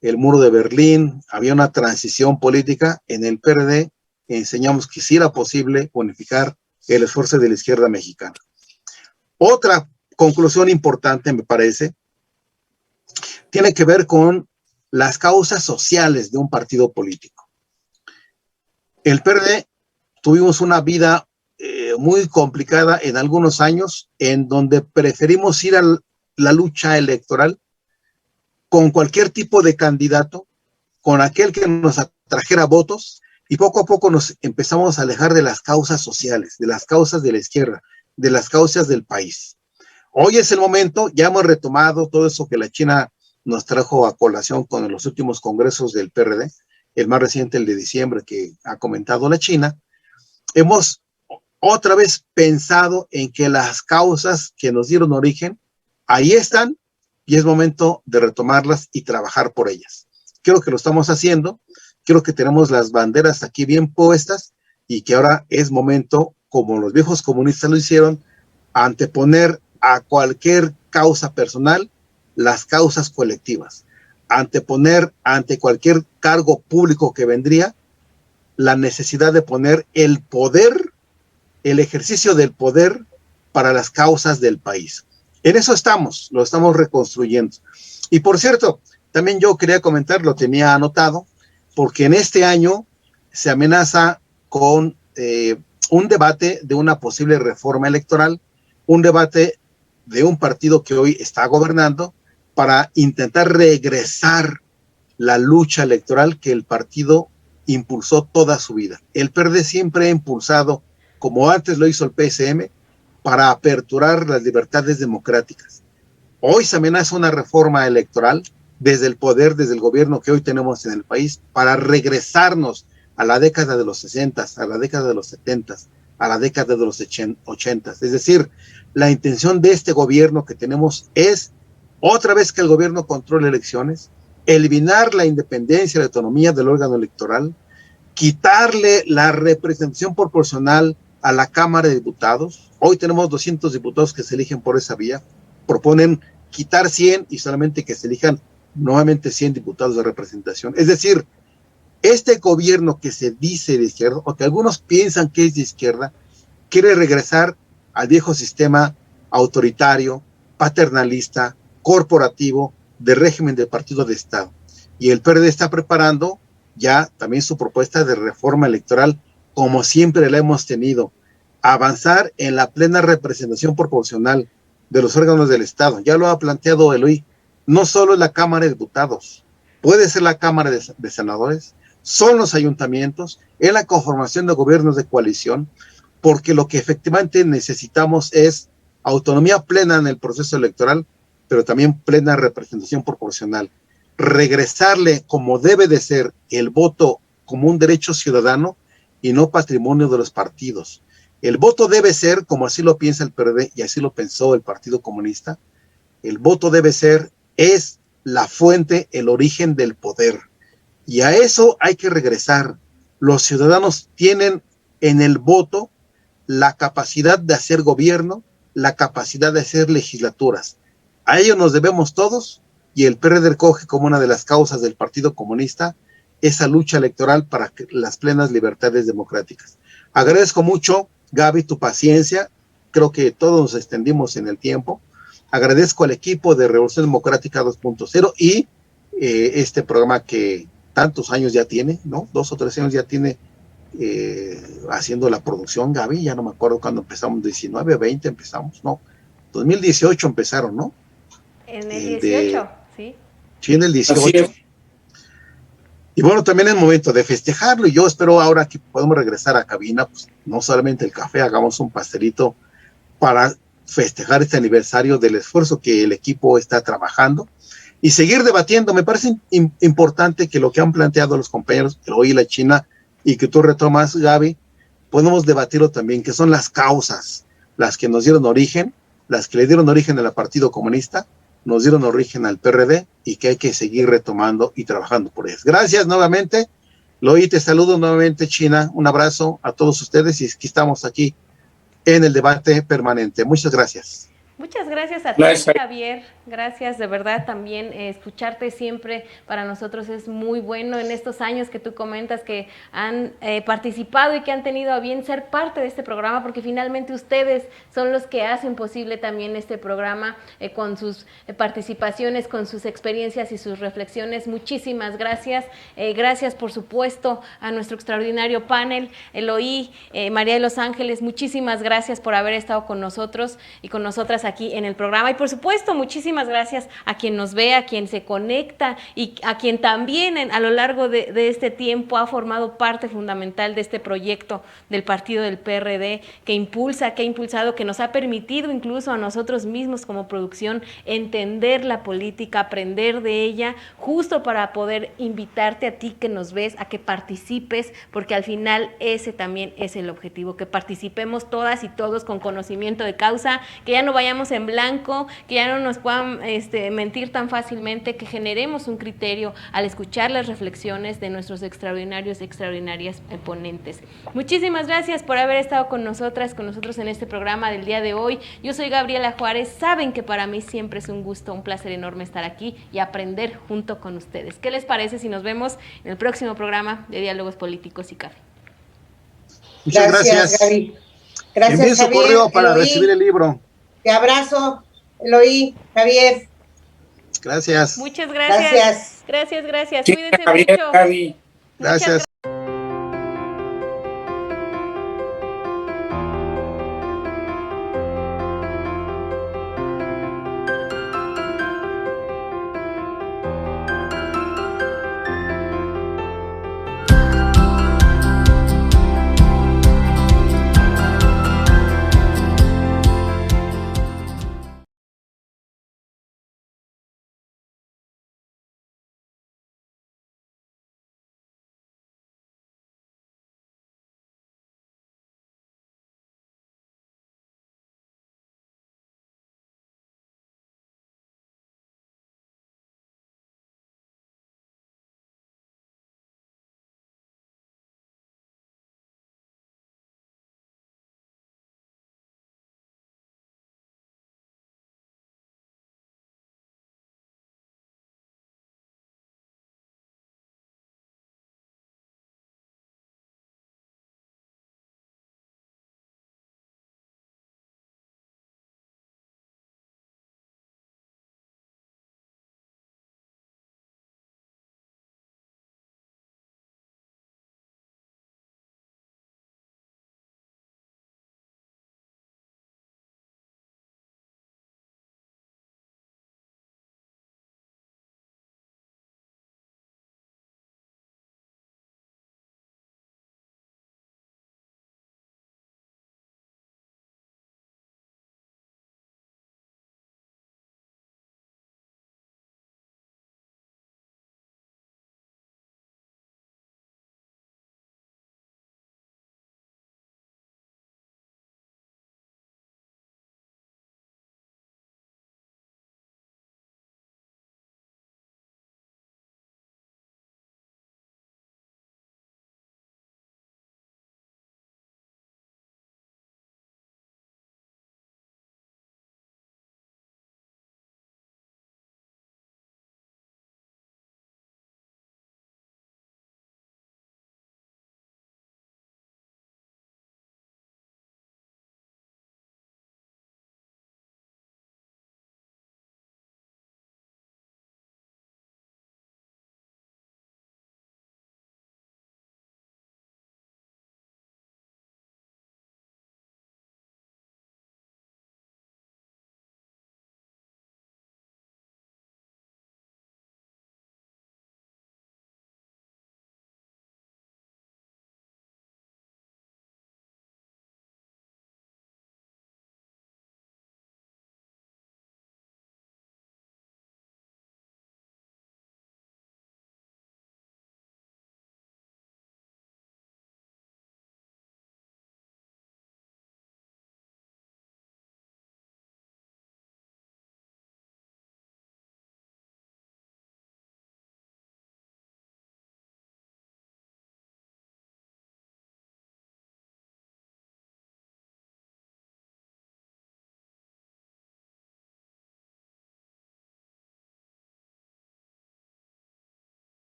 el muro de Berlín, había una transición política, en el PRD enseñamos que sí era posible unificar el esfuerzo de la izquierda mexicana. Otra conclusión importante, me parece, tiene que ver con las causas sociales de un partido político. El PRD tuvimos una vida muy complicada en algunos años, en donde preferimos ir a la lucha electoral con cualquier tipo de candidato, con aquel que nos atrajera votos, y poco a poco nos empezamos a alejar de las causas sociales, de las causas de la izquierda, de las causas del país. Hoy es el momento, ya hemos retomado todo eso que la China nos trajo a colación con los últimos congresos del PRD, el más reciente, el de diciembre, que ha comentado la China. Hemos otra vez pensado en que las causas que nos dieron origen, ahí están, y es momento de retomarlas y trabajar por ellas. Creo que lo estamos haciendo, creo que tenemos las banderas aquí bien puestas, y que ahora es momento, como los viejos comunistas lo hicieron, anteponer a cualquier causa personal las causas colectivas, anteponer ante cualquier cargo público que vendría la necesidad de poner el poder, el ejercicio del poder para las causas del país. En eso estamos, lo estamos reconstruyendo. Y por cierto, también yo quería comentar, lo tenía anotado, porque en este año se amenaza con un debate de una posible reforma electoral, un debate de un partido que hoy está gobernando para intentar regresar la lucha electoral que el partido impulsó toda su vida. El PRD siempre ha impulsado, como antes lo hizo el PSM, para aperturar las libertades democráticas. Hoy se amenaza una reforma electoral desde el poder, desde el gobierno que hoy tenemos en el país, para regresarnos a la década de los 60, a la década de los 70, a la década de los 80. Es decir, la intención de este gobierno que tenemos es, otra vez que el gobierno controle elecciones, eliminar la independencia y la autonomía del órgano electoral, quitarle la representación proporcional a la Cámara de Diputados. Hoy tenemos 200 diputados que se eligen por esa vía. Proponen quitar 100 y solamente que se elijan nuevamente 100 diputados de representación. Es decir, este gobierno que se dice de izquierda, o que algunos piensan que es de izquierda, quiere regresar al viejo sistema autoritario, paternalista, corporativo, de régimen de partido de Estado. Y el PRD está preparando ya también su propuesta de reforma electoral, como siempre la hemos tenido, avanzar en la plena representación proporcional de los órganos del Estado. Ya lo ha planteado Eloy, no solo es la Cámara de Diputados, puede ser la Cámara de Senadores, son los ayuntamientos, en la conformación de gobiernos de coalición, porque lo que efectivamente necesitamos es autonomía plena en el proceso electoral, pero también plena representación proporcional. Regresarle como debe de ser el voto como un derecho ciudadano y no patrimonio de los partidos. El voto debe ser, como así lo piensa el PRD y así lo pensó el Partido Comunista, el voto debe ser, es la fuente, el origen del poder. Y a eso hay que regresar. Los ciudadanos tienen en el voto la capacidad de hacer gobierno, la capacidad de hacer legislaturas. A ello nos debemos todos, y el PRD coge como una de las causas del Partido Comunista esa lucha electoral para las plenas libertades democráticas. Agradezco mucho, Gaby, tu paciencia. Creo que todos nos extendimos en el tiempo. Agradezco al equipo de Revolución Democrática 2.0 y este programa que tantos años ya tiene, ¿no? 2 o 3 años ya tiene haciendo la producción, Gaby. Ya no me acuerdo cuándo empezamos, 19 o 20 empezamos, ¿no? 2018 empezaron, ¿no? En el 18, sí. Sí, en el 18. Y bueno, también es momento de festejarlo, y yo espero ahora que podamos regresar a cabina, pues no solamente el café, hagamos un pastelito para festejar este aniversario del esfuerzo que el equipo está trabajando y seguir debatiendo. Me parece importante que lo que han planteado los compañeros, que hoy la China y que tú retomas, Gaby, podemos debatirlo también, que son las causas, las que nos dieron origen, las que le dieron origen al Partido Comunista, nos dieron origen al PRD y que hay que seguir retomando y trabajando por ellas. Gracias nuevamente. Loí, te saludo nuevamente, China. Un abrazo a todos ustedes y aquí estamos aquí en el debate permanente. Muchas gracias. Muchas gracias a ti, Javier. Gracias, de verdad, también escucharte siempre para nosotros es muy bueno en estos años que tú comentas que han participado y que han tenido a bien ser parte de este programa, porque finalmente ustedes son los que hacen posible también este programa con sus participaciones, con sus experiencias y sus reflexiones. Muchísimas gracias. Gracias, por supuesto, a nuestro extraordinario panel, Eloy, María de los Ángeles, muchísimas gracias por haber estado con nosotros y con nosotras aquí en el programa, y por supuesto muchísimas gracias a quien nos ve, a quien se conecta y a quien también a lo largo de este tiempo ha formado parte fundamental de este proyecto del partido del PRD que impulsa, que ha impulsado, que nos ha permitido incluso a nosotros mismos como producción entender la política, aprender de ella, justo para poder invitarte a ti que nos ves a que participes, porque al final ese también es el objetivo, que participemos todas y todos con conocimiento de causa, que ya no vayamos en blanco, que ya no nos puedan mentir tan fácilmente, que generemos un criterio al escuchar las reflexiones de nuestros extraordinarias ponentes. Muchísimas gracias por haber estado con nosotros en este programa del día de hoy. Yo soy Gabriela Juárez. Saben que para mí siempre es un gusto, un placer enorme estar aquí y aprender junto con ustedes. ¿Qué les parece si nos vemos en el próximo programa de Diálogos Políticos y Café? Muchas gracias. Gaby. Gracias, envíen su Javier, correo para Eloy. recibir el libro. Te abrazo, Eloy, Javier. Gracias. Muchas gracias. Gracias. Sí, Cuídense Javier, mucho. Gaby. Gracias.